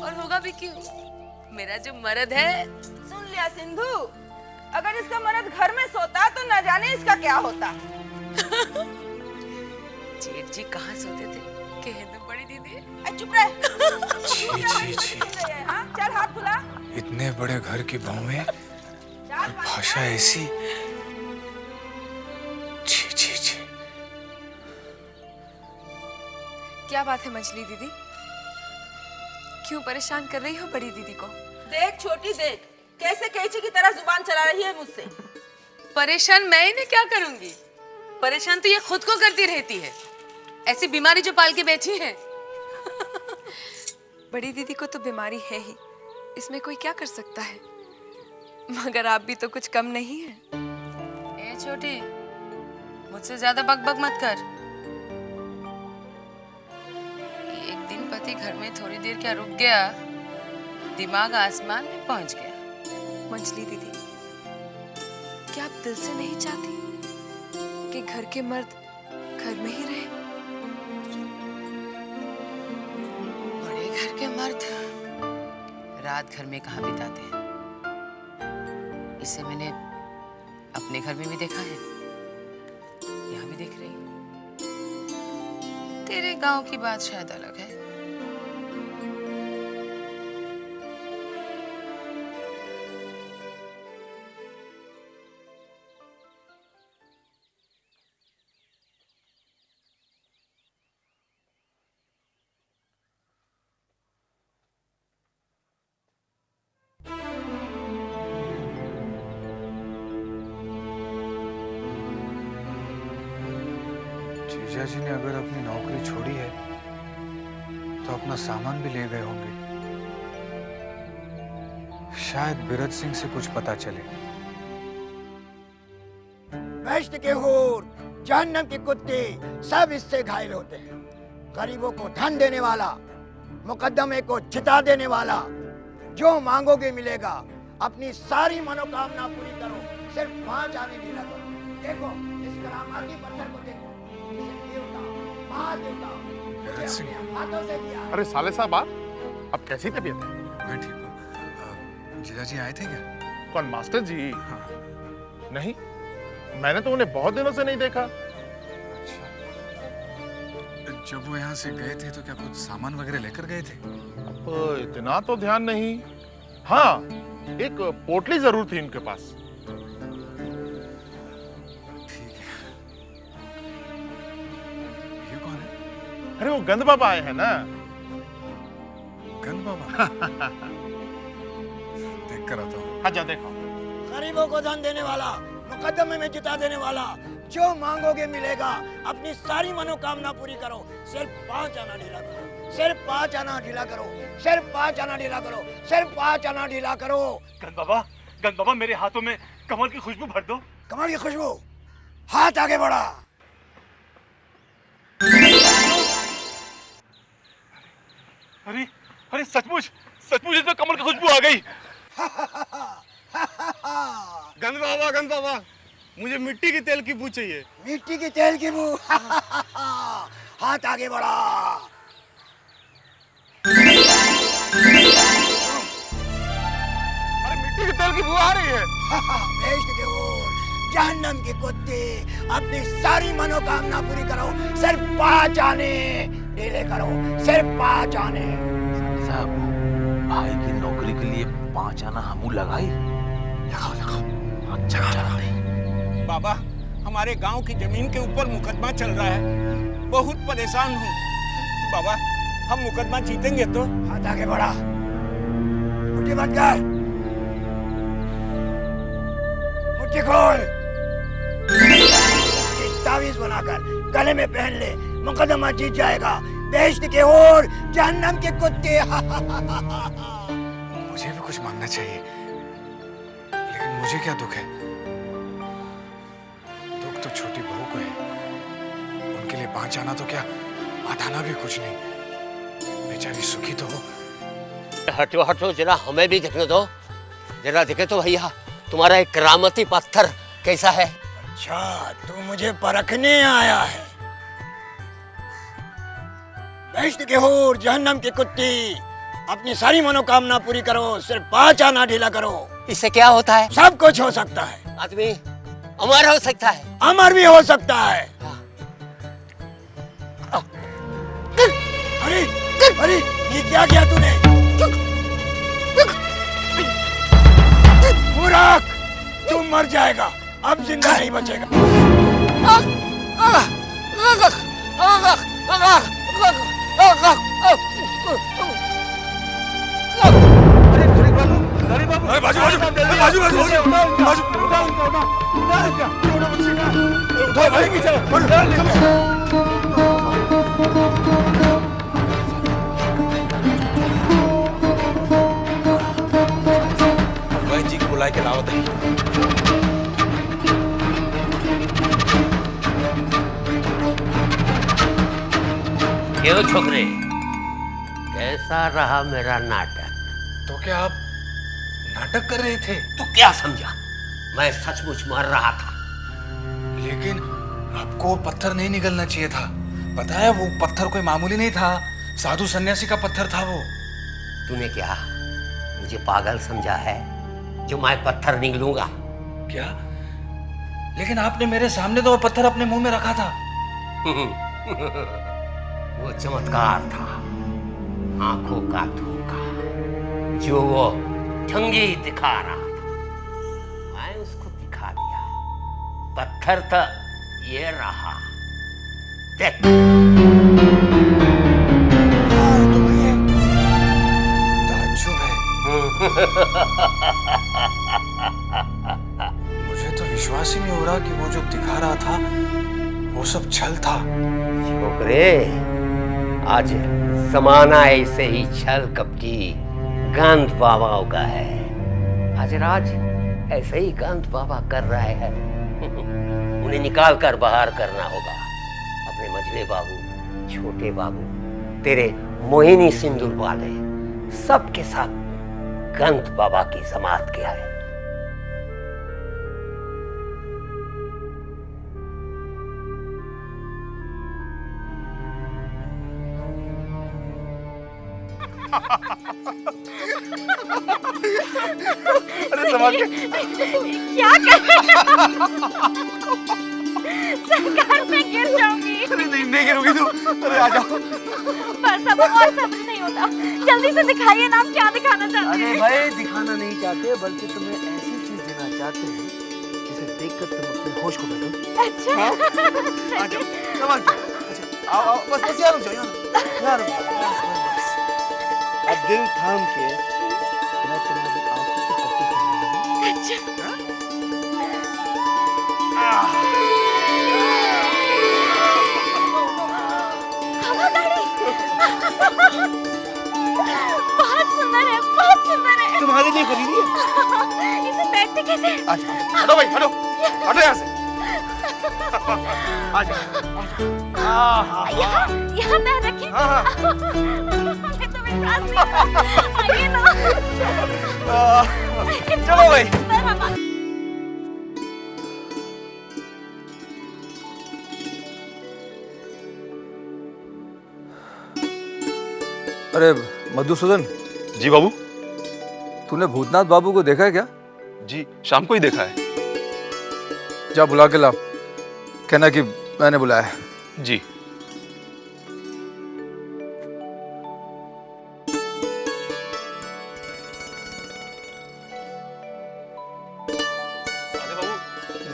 और होगा भी क्यों? मेरा जो मर्द है। सुन लिया सिंधु, अगर इसका मर्द घर में सोता तो न जाने इसका क्या होता। जेठ जी कहाँ सोते थे? कह दो बड़ी दीदी। चुप रह। छी छी छी, हाँ चल हाथ खुला। इतने बड़े घर की बहुएं और भाषा ऐसी। छी छी छी। क्या बात है मछली दीदी? क्यों परेशान कर रही हो बड़ी दीदी को? देख छोटी, देख कैसे कैची की तरह जुबान चला रही है मुझसे। परेशान मैं इन्हें क्या करूंगी? परेशान तो ये खुद को करती रहती है। ऐसी बीमारी जो पाल के बैठी है। बड़ी दीदी को तो बीमारी है ही, इसमें कोई क्या कर सकता है। मगर आप भी तो कुछ कम नहीं है। ए छोटी, मुझसे ज्यादा बकबक मत कर। एक दिन पति घर में थोड़ी देर क्या रुक गया, दिमाग आसमान में पहुंच गया। मंजली दीदी, क्या आप दिल से नहीं चाहती कि घर के मर्द घर में ही रहे? बड़े घर के मर्द रात घर में कहाँ बिताते हैं? इसे मैंने अपने घर में भी देखा है, यहाँ भी देख रही हूँ। तेरे गांव की बात शायद अलग है। जीजा जी ने अगर अपनी नौकरी छोड़ी है तो अपना सामान भी ले गए होंगे। शायद बिरज सिंह से कुछ पता चले। बेश्त के हूर, जहन्नम के कुत्ते सब इससे घायल होते हैं। गरीबों को धन देने वाला, मुकद्दमे को चिता देने वाला, जो मांगोगे मिलेगा। अपनी सारी मनोकामना पूरी करो, सिर्फ 5 आने ढीला करो। देखो इस करामाती पत्थर को देखो, इसे देवता, महादेवता मुझे अपने हाथों से दिया है। अरे साले साहब आप, अब कैसी तबीयत है? मैं ठीक हूँ। जीजा जी आए थे क्या? कौन, मास्टर जी? हाँ। नहीं, मैंने तो उन्हें बहुत दिनों से नहीं देखा। अच्छा, जब वो यहाँ से गए थे तो क्या कुछ सामान वगैरह लेकर गए थे? अब इतना तो ध्यान नहीं। हाँ, एक पोटली जरूर थी इनके पास। ठीक है। ये कौन है? अरे वो गंद बाबा आए हैं ना। गंद बाबा? देख कर आता हूँ। अच्छा देखो। गरीबों को धन देने वाला, मुकद्दमे में जिता देने वाला, जो मांगोगे मिलेगा। अपनी सारी मनोकामना पूरी करो, सिर्फ 5 आना ढीला करो। सिर्फ 5 आना ढीला करो, सिर्फ 5 आना ढीला करो, सिर्फ 5 आना ढीला करो। गंद बाबा मेरे हाथों में कमल की खुशबू भर दो। कमल की खुशबू, हाथ आगे बढ़ा। अरे अरे सचमुच इसमें कमल की खुशबू आ गई। गंद बाबा, मुझे मिट्टी की तेल की बू चाहिए। मिट्टी की तेल की बू। हाथ आगे बढ़ा। अरे मिट्टी की तेल की बू आ रही है। बेश्त के ओर, जहन्नम के कुत्ते, अपनी सारी मनोकामना पूरी करो, सिर्फ 5 आने ढीले करो, सिर्फ 5 आने। साहब, भाई की नौकरी के लिए 5 आना हमू लगाई। लगाओ। अच्छा नहीं। बाबा, हमारे गांव की जमीन के ऊपर मुकदमा चल रहा है, बहुत परेशान हूँ। बाबा, हम मुकदमा जीतेंगे तो? हाथ आगे बढ़ा, मुट्ठी बंद कर, मुट्ठी खोल। इसकी तावीज बनाकर गले में पहन ले, मुकदमा जीत जाएगा। बेइज्जती के ओर, जहन्नम के कुत्ते। मुझे भी कुछ मांगना चाहिए, लेकिन मुझे क्या दुख है? दुख तो छोटी बहू को है। उनके लिए 5 आना तो क्या, 8 आना भी कुछ नहीं। बेचारी सुखी तो हो। हटो जरा, हमें भी देखने दो। जरा देखे तो भैया, तुम्हारा एक करामती पत्थर कैसा है? अच्छा, तू मुझे परखने आया है। बेइज्जती के होर, जहन्नम की कुत्ती, अपनी सारी मनोकामना पूरी करो, सिर्फ 5 आना ढीला करो। इससे क्या होता है? सब कुछ हो सकता है। आदमी अमर हो सकता है। अमर भी हो सकता है। अरे ये क्या किया तूने? मूर्ख, तू मर जाएगा, अब जिंदा नहीं बचेगा। जी को बुला के दावत है। क्यों छोकरे, कैसा रहा मेरा नाटक? तो क्या आप नाटक कर रहे थे? तू क्या समझा? मैं सचमुच मर रहा था। लेकिन आपको वो पत्थर नहीं निकलना चाहिए था। पता है, वो पत्थर कोई मामूली नहीं था, साधु सन्यासी का पत्थर था वो। तूने क्या मुझे पागल समझा है जो मैं पत्थर निकलूंगा? क्या? लेकिन आपने मेरे सामने तो वो पत्थर अपने मुंह में रखा था। वो चमत्कार था, आंखों का धोखा, जो वो ठंगी दिखा रहा था, मैं उसको दिखा दिया। पत्थर तो ये रहा, देख। तुम ये ताज्जुब है। मुझे तो विश्वास ही नहीं हो रहा कि वो जो दिखा रहा था वो सब छल था। छोकरे, आज जमाना ऐसे ही छल कपटी गंध बाबाओं का है। आज राज ऐसे ही गंध बाबा कर रहे हैं। उन्हें निकाल कर बाहर करना होगा। अपने मझले बाबू, छोटे बाबू, तेरे मोहिनी सिंदूर वाले सबके साथ गंध बाबा की समाप्त किया है। अरे संभाल के। क्या कर रहे हो? सरकार मैं गिर जाऊंगी। अरे नहीं गिरोगी तू। अरे आ जाओ। बस अब और सब्र नहीं होता, जल्दी से दिखाइए ना, आप क्या दिखाना चाहते हैं? अरे भाई दिखाना नहीं चाहते, बल्कि तुम्हें ऐसी चीज देना चाहते हैं जिसे देखकर तुम अपने होश को बैठो। अच्छा। आ जाओ। संभाल के। अच्छा, आओ बस यहाँ रुक जाओ, यहाँ रुक जाओ। बस। अब दिल थाम के मैं तुम्हारी आंखों की पट्टी करूंगा। अच्छा। हवा गाड़ी। बहुत सुंदर है, बहुत सुंदर है। तुम्हारे लिए खरीदी है। इसे बैठते कैसे? हटो भाई, हटो यहाँ से। आ जाओ। यहाँ पैर रखिए। हमें तो विश्वास नहीं। आइए ना। चलो भाई। अरे मधुसूदन। जी बाबू। तूने भूतनाथ बाबू को देखा है क्या? जी शाम को ही देखा है। जा बुला के ला, कहना कि मैंने बुलाया है। जी। राजा बाबू,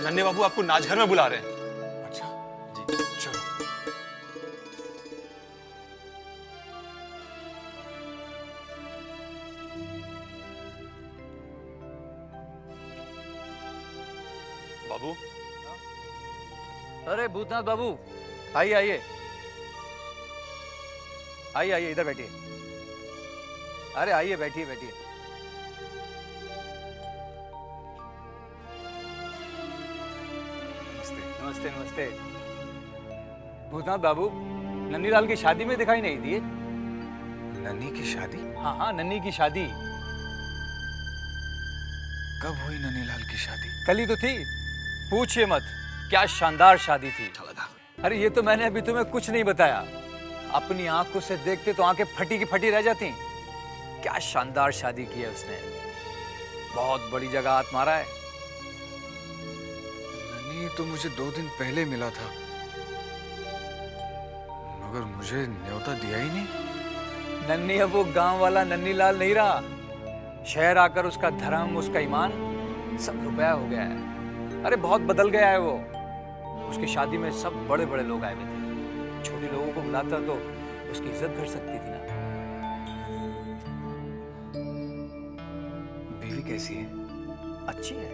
नन्हे बाबू आपको नाचघर में बुला रहे हैं। अच्छा जी, चलो। बाबू। अरे भूतनाथ बाबू, आइए आइए आइए आइए, इधर बैठिए। अरे आइए, बैठिए बैठिए। नमस्ते नमस्ते नमस्ते। भूतनाथ बाबू, नन्हीलाल की शादी में दिखाई नहीं दिए। नन्ही की शादी? हाँ हाँ, नन्ही की शादी। कब हुई नन्हीलाल की शादी? कल ही तो थी। पूछिए मत, क्या शानदार शादी थी। अरे ये तो मैंने अभी तुम्हें कुछ नहीं बताया। अपनी आंखों से देखते तो आंखें फटी की फटी रह जाती। क्या शानदार शादी की है उसने। बहुत बड़ी जगह हाथ मारा है। नन्ही तो मुझे 2 दिन पहले मिला था, मगर मुझे न्योता दिया ही नहीं। नन्ही अब वो गांव वाला नन्हीलाल नहीं रहा। शहर आकर उसका धर्म, उसका ईमान सब रुपया हो गया है। अरे बहुत बदल गया है वो। उसकी शादी में सब बड़े बड़े लोग आए हुए थे। छोटे लोगों को बुलाता तो उसकी इज्जत घट सकती थी ना। बीवी कैसी है? अच्छी है।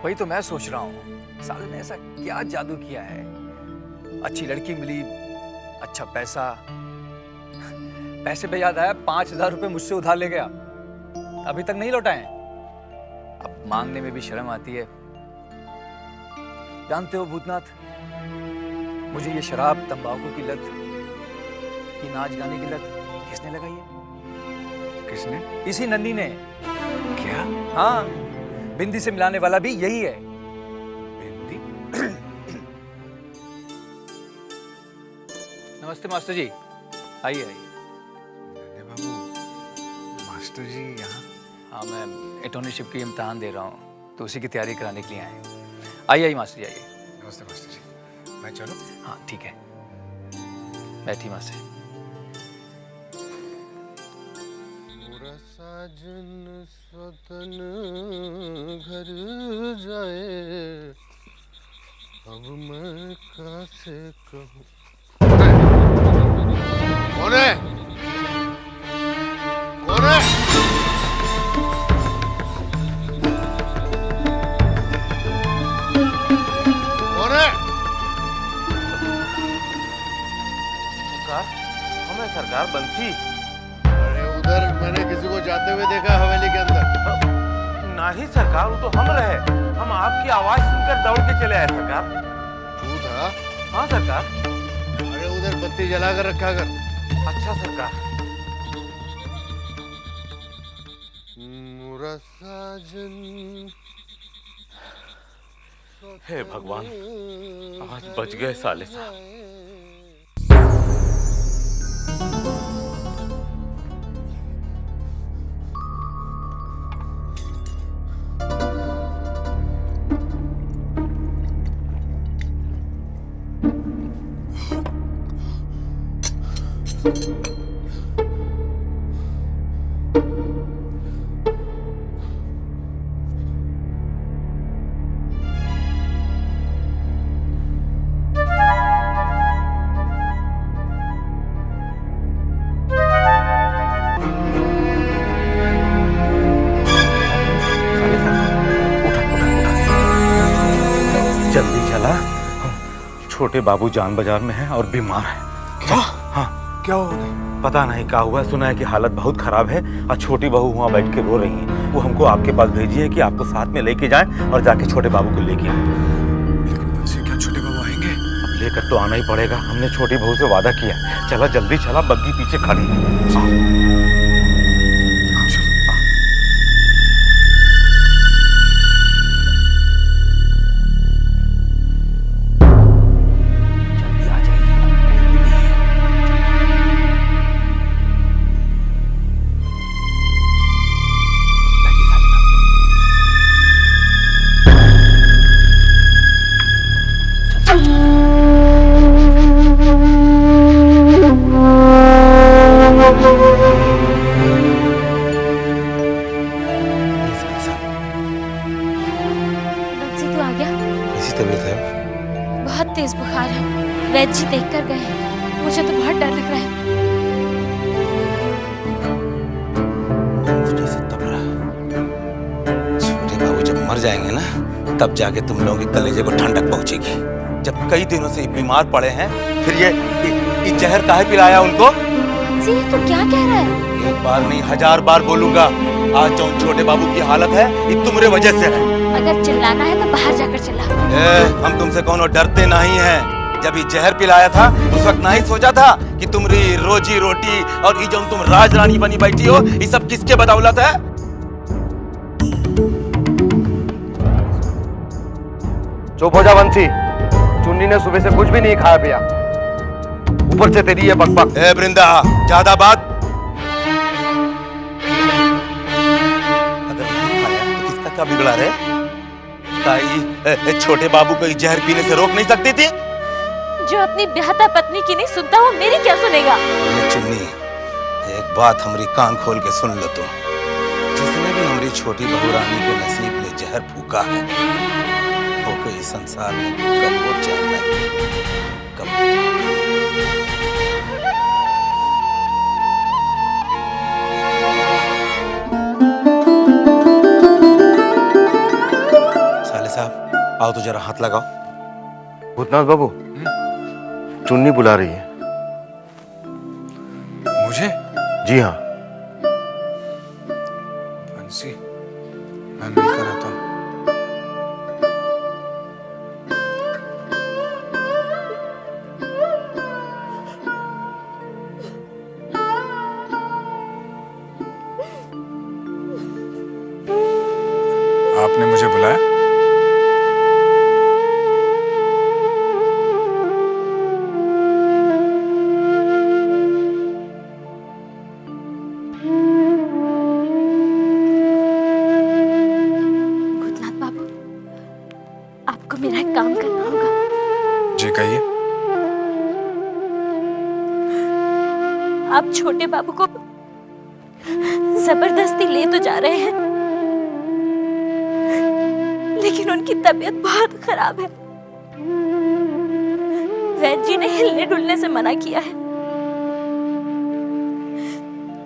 वही तो मैं सोच रहा हूँ, साले ने ऐसा क्या जादू किया है। अच्छी लड़की मिली, अच्छा पैसा। पैसे पे याद आया, 5,000 रुपए मुझसे उधार ले गया, अभी तक नहीं लौटाए। अब मांगने में भी शर्म आती है। जानते हो भूतनाथ, मुझे ये शराब, तंबाकू की लत, ये नाच गाने की लत किसने लगाई है? किसने? इसी नन्ही ने। क्या? हाँ, बिंदी से मिलाने वाला भी यही है। बिंदी? नमस्ते मास्टर जी, आइए आइए। बाबू, मास्टर जी यहाँ? हाँ, मैं अटॉर्नीशिप की इम्तिहान दे रहा हूँ, तो उसी की तैयारी कराने के लिए आए हैं। आइए आइए मास्टर जी, आइए। नमस्ते मास्टर जी, मैं चलूं? हाँ ठीक है, बैठिए मास्टर जी। साजन स्वतन घर जाए, अब मैं कैसे कहूँ। कौन है? कौन है? कौन है? हम है सरकार, बंसी। अरे उधर मैंने किसी को जाते हुए देखा हवेली के अंदर। नहीं सरकार, वो तो हम रहे। हम आपकी आवाज सुनकर दौड़ के चले आए सरकार। तू था? हाँ सरकार। अरे उधर बत्ती जला कर रखा कर। अच्छा सरकार। मेरा साजन, हे भगवान, आज बच गए साले साहब। जल्दी चला, छोटे बाबू जान बाजार में हैं और बीमार हैं। क्या? हाँ। क्या हुआ? पता नहीं क्या हुआ, सुना है कि हालत बहुत खराब है और छोटी बहू वहाँ बैठ के रो रही हैं। वो हमको आपके पास भेजी है कि आपको साथ में लेके जाएं और जाके छोटे बाबू को लेके आए। लेकिन बंसी, क्या छोटे बाबू आएंगे? अब लेकर तो आना ही पड़ेगा, हमने छोटी बहू से वादा किया। चला जल्दी चला, बग्गी पीछे खड़ी है। बहुत तेज बुखार है, वैद्य जी देख कर गए हैं। मुझे तो बहुत डर लग रहा है। छोटे बाबू जब मर जाएंगे ना, तब जाके तुम लोगों के कलेजे को ठंडक पहुंचेगी। जब कई दिनों से बीमार पड़े हैं, फिर ये जहर काहे पिलाया उनको? जी तो क्या कह रहा है? एक बार नहीं 1000 बार बोलूंगा, आज जो छोटे बाबू की हालत है ये तुम्हारे वजह से है। अगर चिल्लाना है तो बाहर जाकर चिल्ला। हम तुमसे कौनो डरते नहीं हैं। जब ये जहर पिलाया था उस वक्त नहीं सोचा था कि तुम्हारी रोजी रोटी और ये जो तुम राजरानी बनी बैठी हो, ये सब किसके बदौलत है? चुप हो जा बंसी, चुन्नी ने सुबह से कुछ भी नहीं खाया पिया, ऊपर से तेरी ये बकबक। ए वृंदा, ज्यादा बात। अगर नहीं खाया तो किसका क्या बिगड़ा रे? छोटे बाबू को जहर पीने से रोक नहीं सकती थी? जो अपनी ब्याहता पत्नी की नहीं सुनता वो मेरी क्या सुनेगा? चुन्नी, एक बात हमारी कान खोल के सुन लो तुम। जिसने भी हमारी छोटी बहू रानी के नसीब में जहर फूका है, वो कोई संसार में कब वो चैन नहीं, कब। साले साहब, आओ तो जरा हाथ लगाओ। भूतनाथ बाबू, चुन्नी बुला रही है। मुझे? जी हाँ। बंसी, मैं मिलकर आता हूँ। आपने मुझे बुलाया? भूतनाथ बाबू, आपको मेरा एक काम करना होगा। जी कहिए। आप छोटे बाबू को जबरदस्ती ले तो जा रहे हैं, लेकिन उनकी तबीयत बहुत खराब है। वैद्य जी ने हिलने डुलने से मना किया है।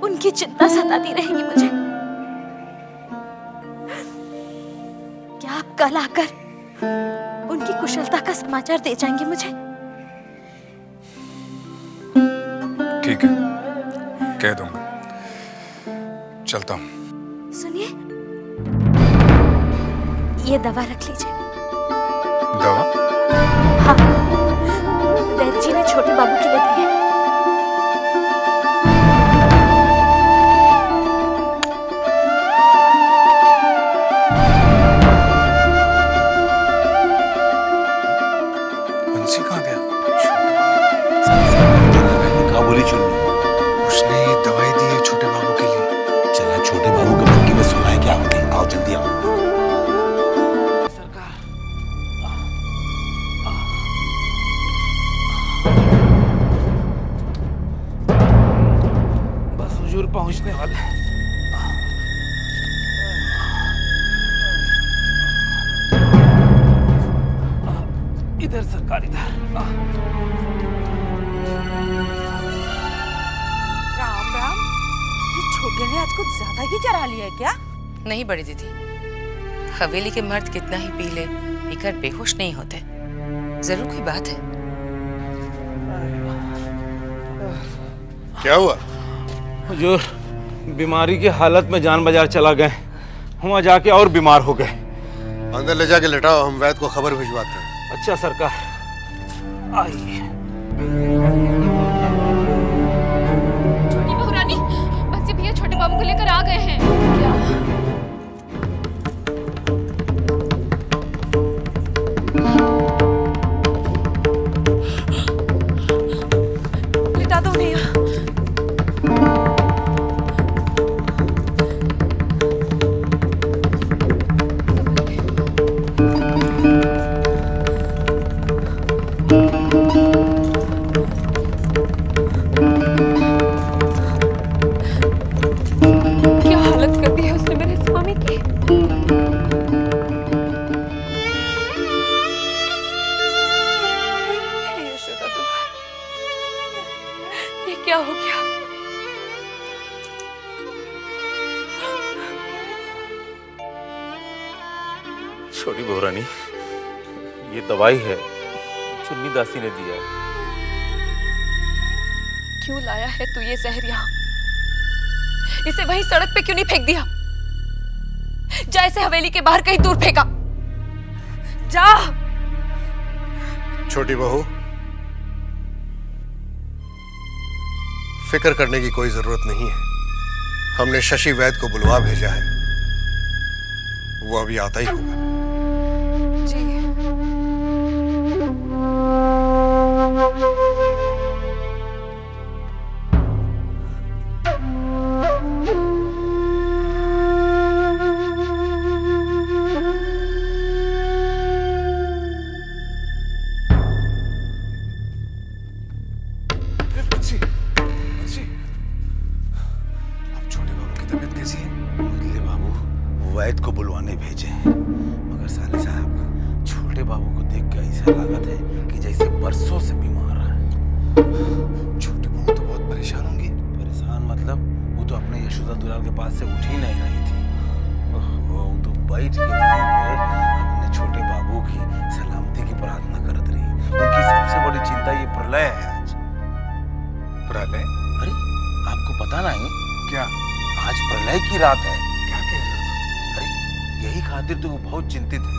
उनकी चिंता सताती रहेगी मुझे। क्या आप कल आकर उनकी कुशलता का समाचार दे जाएंगे मुझे? ठीक है, कह दूंगा। चलता हूँ। सुनिए, ये दवा रख लीजिए। दवा? हाँ, वैद्य जी ने छोटे बाबू के लिए दी है। बंसी कहाँ गया? कहाँ बोली चुन्नी? उसने ये दवाई दी है छोटे बाबू के लिए। चला छोटे बाबू के बक्की में सुनाए क्या होते। आओ जल्दी आओ। बस हुजूर पहुंचने वाले हैं। इधर सरकार, इधर। राम राम, ये छोटे ने आज कुछ ज्यादा ही चढ़ा लिया है क्या? नहीं बड़ी दीदी, हवेली के मर्द कितना ही पी ले, पीकर बेहोश नहीं होते। जरूर कोई बात है। क्या हुआ? हुजूर, बीमारी की हालत में जान बाजार चला गए, वहां जाके और बीमार हो गए। अंदर ले जाके लेटाओ, हम वैद्य को खबर भिजवाते हैं। अच्छा सरकार, आइए। छोटी बहू रानी, बंसी भैया छोटे बाबू को लेकर आ गए हैं। क्या? लिटा दो भैया। क्या हालत कर दी है उसने मेरे स्वामी की। हे यशोदा दुलार, ये क्या हो गया? छोटी बहू रानी, ये दवाई है, चुन्नी दासी ने दिया। क्यों लाया है तू ये जहर यहाँ? इसे वहीं सड़क पे क्यों नहीं फेंक दिया? जा इसे हवेली के बाहर कहीं दूर फेंका। जा। छोटी बहू, फिक्र करने की कोई जरूरत नहीं है। हमने शशि वैद्य को बुलवा भेजा है, वो अभी आता ही होगा। जी। बंसी, बंसी, अब छोटे बाबू की तबीयत कैसी है? मुरली बाबू वैद्य को बुलवाने भेजे हैं, मगर साले साहब छोटे बाबू को देख के ऐसा लागत है कि जैसे बरसों से बीमार है। छोटे बहू तो बहुत परेशान होंगी। परेशान मतलब? वो तो अपने यशोदा दुलार के पास से उठ ही नहीं रही थी। वो तो बैठ के वहीं पे अपने छोटे बाबू की सलामती की प्रार्थना करत रही। उनकी सबसे बड़ी चिंता ये प्रलय है आज। प्रलय? अरे आपको पता नहीं क्या? आज प्रलय की रात है। क्या कह रहे हो? अरे यही खातिर तो वो बहुत चिंतित है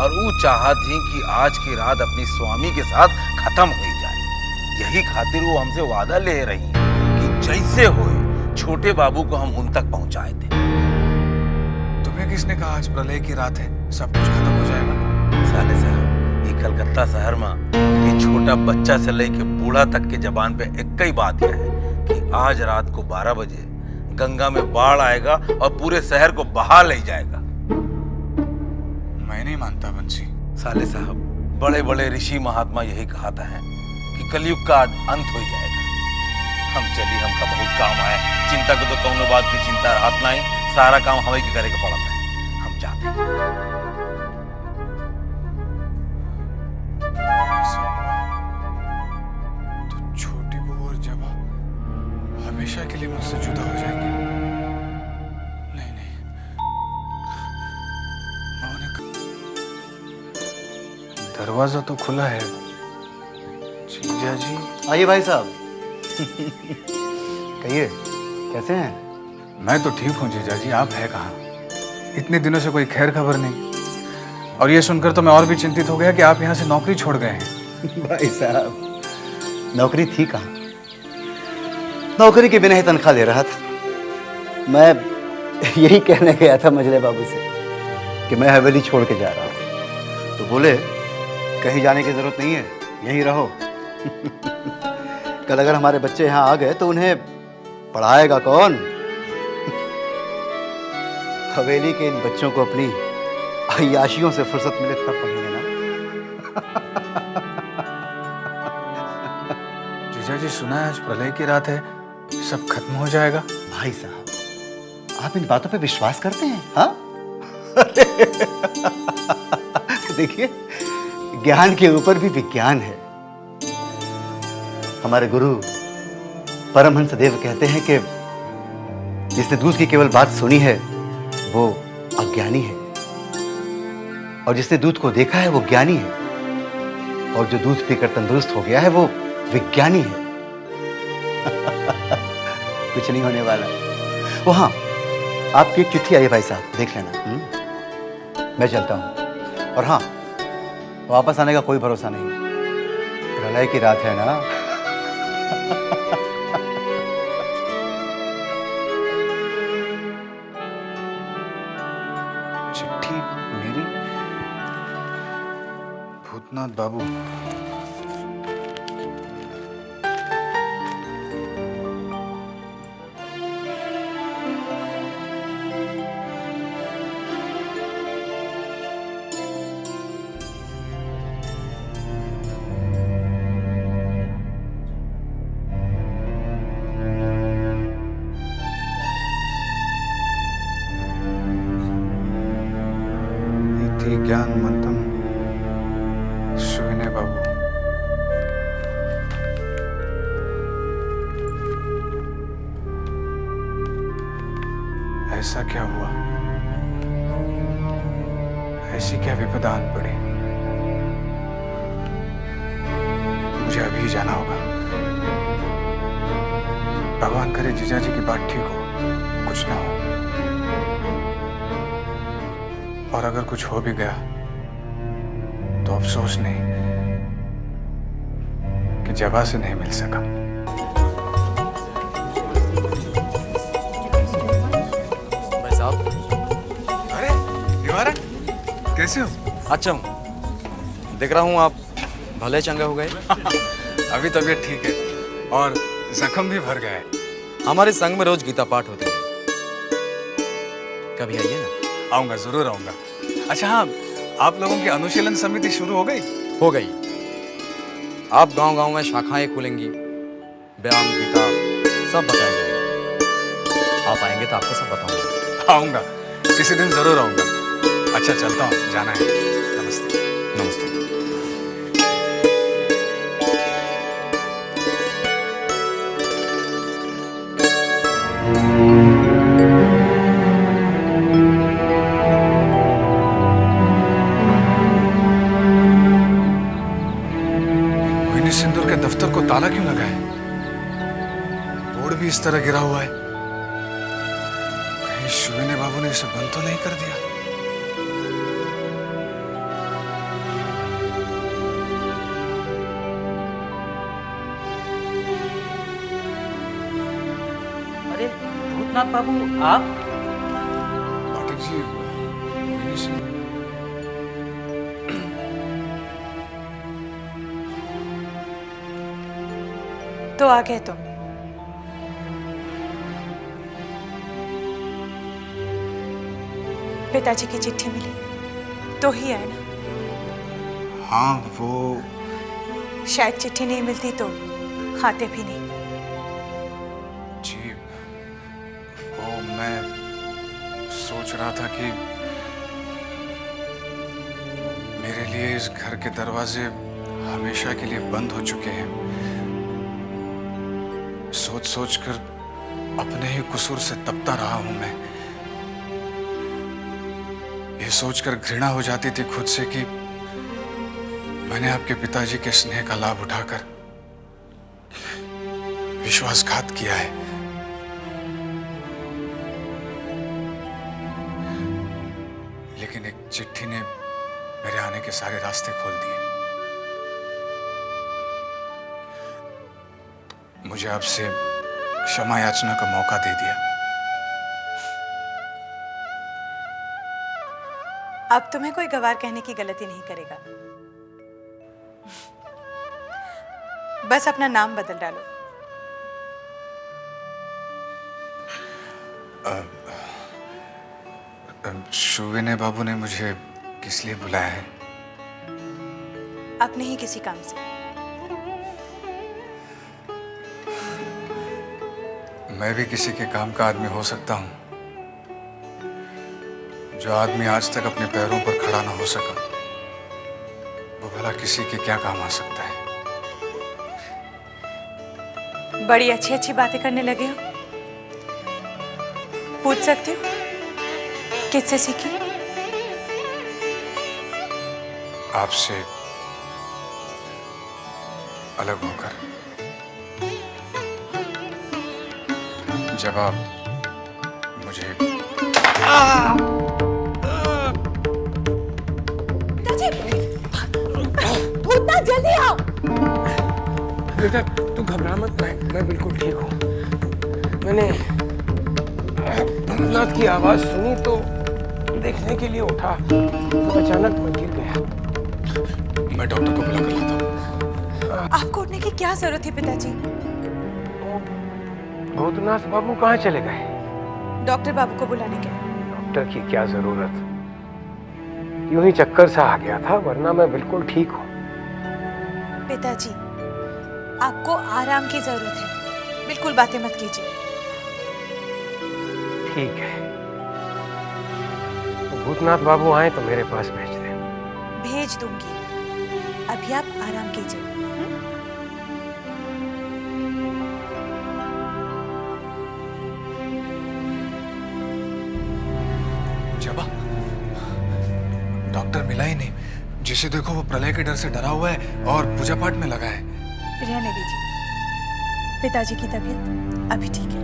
और वो चाहत थी कि आज की रात अपनी स्वामी के साथ खत्म हो जाए। यही खातिर वो हमसे वादा ले रही हैं कि जैसे होए छोटे बाबू को हम उन तक पहुंचाए थे। तुम्हें किसने कहा आज प्रलय की रात है, सब कुछ खत्म हो जाएगा? साले साहब, ये कलकत्ता शहर में ये छोटा बच्चा से लेके बूढ़ा तक के जबान पे एक ही बात यह है कि आज रात को 12 बजे गंगा में बाढ़ आएगा और पूरे शहर को बहा ले जाएगा। मैं नहीं मानता बंसी। साले साहब, बड़े बड़े ऋषि महात्मा यही कहता है कि कलयुग का अंत हो जाएगा। हम चली, हमका बहुत काम आए। चिंता को तो कौनो बात की चिंता रात नहीं, सारा काम हमें के करे के पड़ता है। हम जाते हैं। तो छोटी बहू और जबा हमेशा के लिए मुझसे जुदा हो जाएंगे। नहीं नहीं, दरवाजा तो खुला है। जीजा जी। आइए भाई साहब। कहिए, कैसे हैं? मैं तो ठीक हूँ जीजा जी, आप है कहाँ? इतने दिनों से कोई खैर खबर नहीं। और ये सुनकर तो मैं और भी चिंतित हो गया कि आप यहाँ से नौकरी छोड़ गए हैं। भाई साहब, नौकरी थी कहाँ? नौकरी के बिना ही तनख्वाह ले रहा था। मैं यही कहने गया था मजले बाबू से कि मैं हवेली छोड़ के जा रहा हूँ, तो बोले कहीं जाने की जरूरत नहीं है, यहीं रहो। कल अगर हमारे बच्चे यहाँ आ गए तो उन्हें पढ़ाएगा कौन? हवेली के इन बच्चों को अपनी अय्याशियों से फुर्सत मिले तब पढ़ेंगे ना। जीजा जी, सुना है आज प्रलय की रात है, सब खत्म हो जाएगा। भाई साहब, आप इन बातों पे विश्वास करते हैं? हाँ? देखिए, ज्ञान के ऊपर भी विज्ञान है। हमारे गुरु परमहंस देव कहते हैं कि जिसने दूध की केवल बात सुनी है वो अज्ञानी है, और जिसने दूध को देखा है वो ज्ञानी है, और जो दूध पीकर तंदुरुस्त हो गया है वो विज्ञानी है। कुछ नहीं होने वाला। वो हाँ, आपकी एक चिट्ठी आई है भाई साहब, देख लेना। मैं चलता हूँ। और हाँ, वापस आने का कोई भरोसा नहीं, प्रलय की रात है ना। चिट्ठी मेरी? भूतनाथ बाबू, ज्ञान मंतम सुविनय बाबू। ऐसा क्या हुआ? ऐसी क्या विपदा आन पड़ी? मुझे अभी जाना होगा। भगवान करे जीजा जी की बात ठीक हो, कुछ ना हो। और अगर कुछ हो भी गया तो अफसोस नहीं कि जबा से नहीं मिल सका। भाई साहब। अरे निवारक, कैसे हो? अच्छा हूँ, देख रहा हूँ आप भले चंगे हो गए। अभी तबीयत ठीक है और जख्म भी भर गया है। हमारे संग में रोज गीता पाठ होते हैं, कभी आइए ना। आऊंगा, जरूर आऊंगा। अच्छा हाँ, आप लोगों की अनुशीलन समिति शुरू हो गई? हो गई। आप गांव-गांव में शाखाएं खुलेंगी, व्यायाम गीता सब बताया जाएगा। आप आएंगे तो आपको सब बताऊंगा। आऊंगा, किसी दिन जरूर आऊंगा। अच्छा चलता हूँ, जाना है। नमस्ते। नमस्ते। सिंदूर के दफ्तर को ताला क्यों लगा है? बोर्ड भी इस तरह गिरा हुआ है। कहीं शुविने बाबू ने इसे बंद तो नहीं कर दिया? अरे भूतनाथ बाबू, आप? पाठक जी, मोहिनी सिंह। तो आ गए तुम। पिताजी की चिट्ठी मिली तो ही आए ना? हाँ, वो शायद चिट्ठी नहीं मिलती तो आते भी नहीं। जी, वो मैं सोच रहा था कि मेरे लिए इस घर के दरवाजे हमेशा के लिए बंद हो चुके हैं। सोच सोच कर अपने ही कसूर से तपता रहा हूं मैं। ये सोचकर घृणा हो जाती थी खुद से कि मैंने आपके पिताजी के स्नेह का लाभ उठाकर विश्वासघात किया है। चिट्ठी ने मेरे आने के सारे रास्ते खोल दिए। मुझे आपसे क्षमा याचना का मौका दे दिया। अब तुम्हें कोई गवार कहने की गलती नहीं करेगा। बस अपना नाम बदल डालो। शुविने बाबू ने मुझे किस लिए बुलाया है? अपने ही किसी काम से। मैं भी किसी के काम का आदमी हो सकता हूं। जो आदमी आज तक अपने पैरों पर खड़ा ना हो सका, वो भला किसी के क्या काम आ सकता है? बड़ी अच्छी अच्छी बातें करने लगे हो। पूछ सकते हो किससे सीखी? आपसे अलग होकर। जब आप मुझे भूतनाथ जल्दी आओ। बेटा तू घबरा मत, मैं बिल्कुल ठीक हूँ। मैंने भूतनाथ की आवाज सुनी तो देखने के लिए उठा, तो अचानक मैं गिर गया। मैं डॉक्टर को बुला कर लाता हूँ। आपको उठने की क्या जरूरत है पिताजी? भूतनाथ बाबू कहाँ चले गए? डॉक्टर बाबू को बुलाने गए। डॉक्टर की क्या जरूरत, यूं ही चक्कर सा आ गया था, वरना मैं बिल्कुल ठीक हूँ। पिताजी आपको आराम की जरूरत है, बिल्कुल बातें मत कीजिए। ठीक है, तो भूतनाथ बाबू आए तो मेरे पास भेज दे। भेज दूंगी, अभी आप आराम कीजिए। जबा, डॉक्टर मिला ही नहीं। जिसे देखो वो प्रलय के डर से डरा हुआ है और पूजा पाठ में लगा है। रहने दीजिए, पिताजी की तबीयत अभी ठीक है।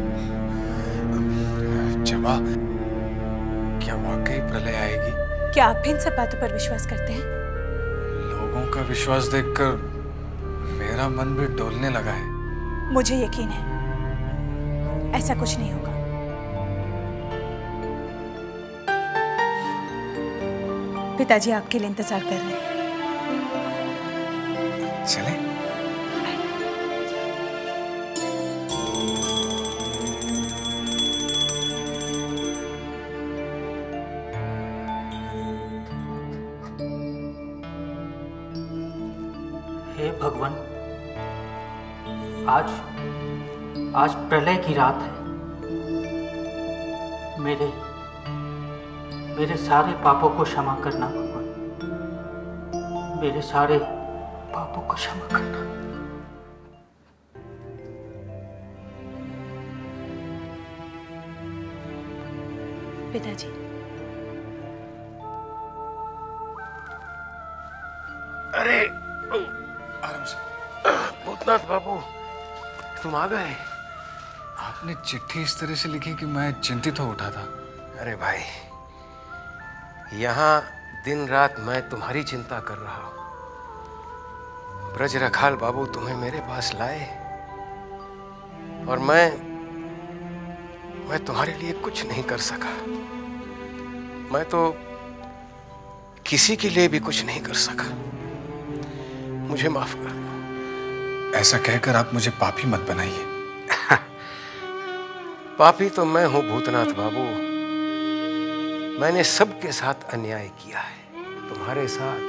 जबा, क्या वाकई प्रलय आएगी? क्या आप इन सब बातों पर विश्वास करते हैं? लोगों का विश्वास देखकर मेरा मन भी डोलने लगा है। मुझे यकीन है ऐसा कुछ नहीं होगा। पिताजी आपके लिए इंतजार कर रहे हैं। चले? हे भगवान, आज प्रलय की रात है। मेरे सारे पापों को क्षमा करना भगवान, मेरे सारे पापों को क्षमा करना। पिताजी अरे आराम से। भूतनाथ बाबू तुम आ गए। आपने चिट्ठी इस तरह से लिखी कि मैं चिंतित हो उठा था। अरे भाई, यहाँ दिन रात मैं तुम्हारी चिंता कर रहा हूं। ब्रज रखाल बाबू तुम्हें मेरे पास लाए और मैं तुम्हारे लिए कुछ नहीं कर सका। मैं तो किसी के लिए भी कुछ नहीं कर सका। मुझे माफ कर दो। ऐसा कहकर आप मुझे पापी मत बनाइए। पापी तो मैं हूं भूतनाथ बाबू। मैंने सबके साथ अन्याय किया है, तुम्हारे साथ,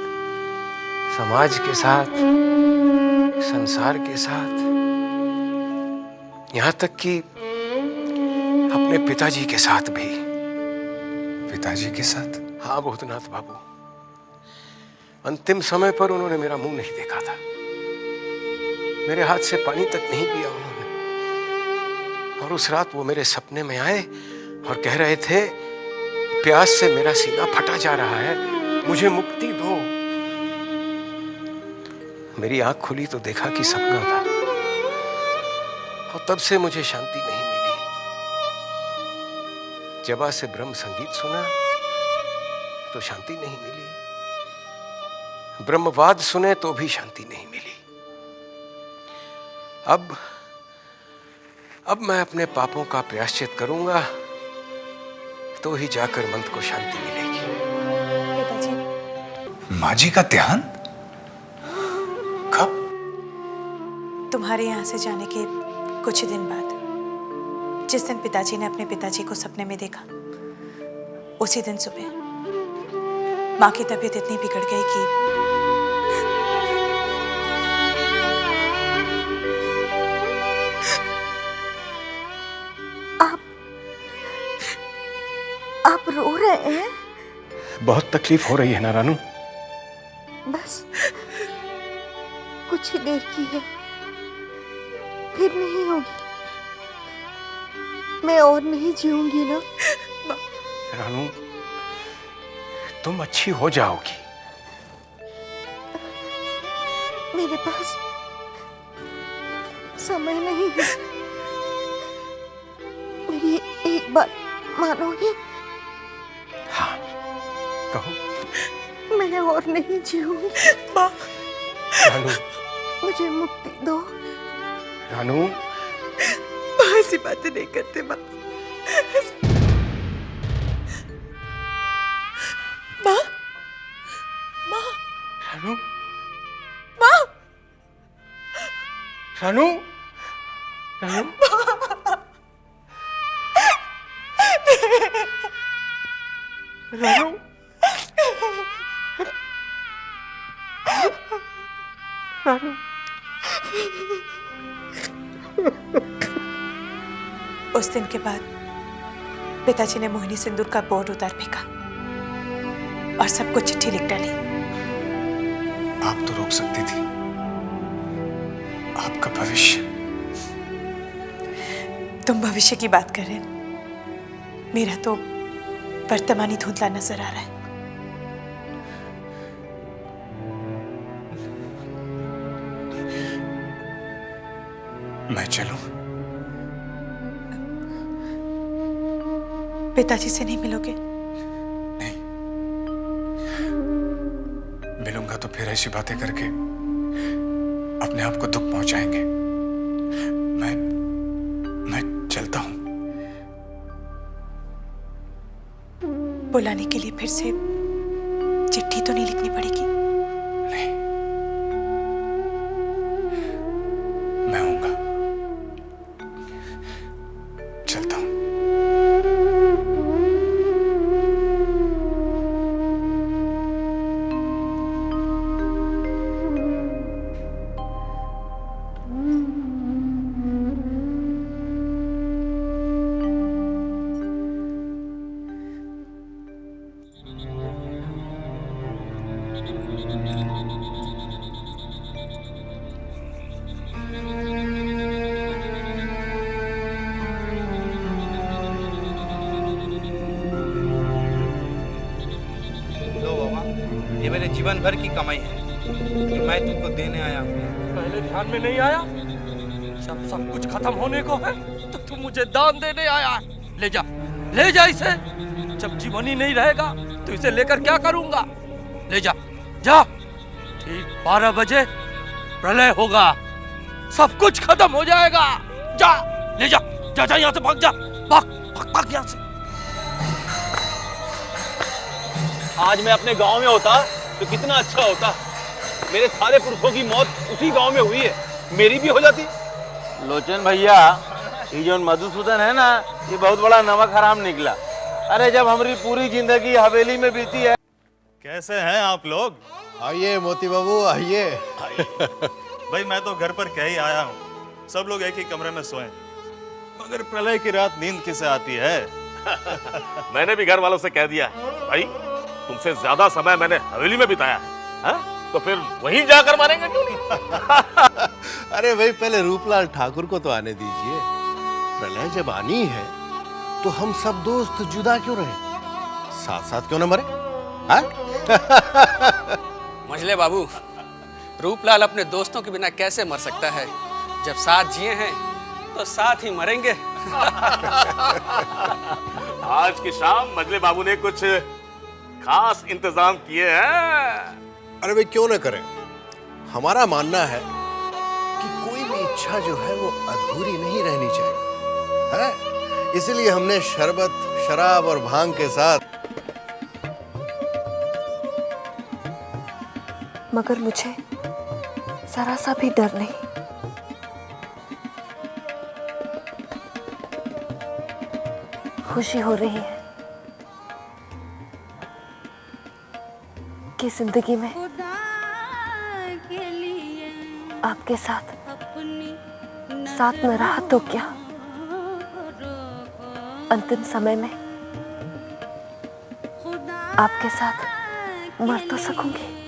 समाज के साथ, संसार के साथ, यहां तक कि अपने पिताजी के साथ भी। पिताजी के साथ? हाँ भूतनाथ बाबू, अंतिम समय पर उन्होंने मेरा मुंह नहीं देखा था, मेरे हाथ से पानी तक नहीं पिया उन्होंने। और उस रात वो मेरे सपने में आए और कह रहे थे, प्यास से मेरा सीना फटा जा रहा है, मुझे मुक्ति दो। मेरी आंख खुली तो देखा कि सपना था, और तब से मुझे शांति नहीं मिली। जबा से ब्रह्म संगीत सुना तो शांति नहीं मिली, ब्रह्मवाद सुने तो भी शांति नहीं मिली। अब मैं अपने पापों का प्रायश्चित करूंगा तो ही जाकर मंत्र को शांति मिलेगी। पिताजी, माँ जी का देहांत? तुम्हारे यहाँ से जाने के कुछ ही दिन बाद, जिस दिन पिताजी ने अपने पिताजी को सपने में देखा, उसी दिन सुबह माँ की तबीयत इतनी बिगड़ गई कि आप रो रहे हैं? बहुत तकलीफ हो रही है ना रानू? बस कुछ ही देर की है, फिर नहीं होगी। मैं और नहीं जीऊंगी ना। रानू, तुम अच्छी हो जाओगी। मेरे पास समय नहीं है। मेरी एक बात मानोगे? हाँ, कहो। मैं और नहीं जीऊंगी। रानू, मुझे मुक्ति दो। रानू, ऐसी बातें नहीं करते माँ। माँ, माँ, रानू, माँ, रानू, रानू, रानू, रानू। उस दिन के बाद पिताजी ने मोहिनी सिंदूर का बोर्ड उतार फेंका और सबको चिट्ठी लिख डाली। आप तो रोक सकती थी। आपका भविष्य। तुम भविष्य की बात कर रहे हो, मेरा तो वर्तमान ही धुंधला नजर आ रहा है। मैं चलूं? पिताजी से नहीं मिलोगे? मिलूंगा तो फिर ऐसी बातें करके अपने आप को दुख पहुंचाएंगे। मैं चलता हूं। बुलाने के लिए फिर से चिट्ठी तो नहीं लिखनी पड़ेगी? मैं आऊंगा। चलता हूं। ये मेरे जीवन भर की कमाई है कि मैं तुमको देने आया हूँ। पहले ध्यान में नहीं आया? जब सब कुछ खत्म होने को है तो तू मुझे दान देने आया है। ले जा इसे। जब जीवन ही नहीं रहेगा तो इसे लेकर क्या करूंगा? ले जा, जा। ठीक 12 बजे प्रलय होगा, सब कुछ खत्म हो जाएगा। जा, ले जा, जा यहाँ से भाग जा, भाग यहाँ से। आज मैं अपने गांव में होता तो कितना अच्छा होता। मेरे सारे पुरखों की मौत उसी गांव में हुई है, मेरी भी हो जाती। लोचन भैया, ये जो मधुसूदन है ना, ये बहुत बड़ा नमक हराम निकला। अरे जब हमारी पूरी जिंदगी हवेली में बीती है। कैसे हैं आप लोग? आइए मोती बाबू, आइए। भाई मैं तो घर पर कह ही आया हूँ, सब लोग एक ही कमरे में सोएं। मगर प्रलय की रात नींद किसे आती है? मैंने भी घर वालों से कह दिया भाई, तुमसे ज्यादा समय मैंने हवेली में बिताया है, तो फिर वहीं जाकर मारेंगे क्यों नहीं? अरे भाई पहले रूपलाल ठाकुर को तो आने दीजिए। प्रलय जब आनी है तो हम सब दोस्त जुदा क्यों रहे, साथ साथ क्यों न मरे? मझले बाबू, रूपलाल अपने दोस्तों के बिना कैसे मर सकता है? जब साथ जिए हैं तो साथ ही मरेंगे। आज की शाम मजले बाबू ने कुछ खास इंतजाम किए हैं। अरे भाई क्यों ना करें, हमारा मानना है कि कोई भी इच्छा जो है वो अधूरी नहीं रहनी चाहिए, है? इसीलिए हमने शरबत, शराब और भांग के साथ। मगर मुझे जरा सा भी डर नहीं। खुशी हो रही है कि जिंदगी में आपके साथ न रहा तो क्या, अंतिम समय में आपके साथ मर तो सकूंगी।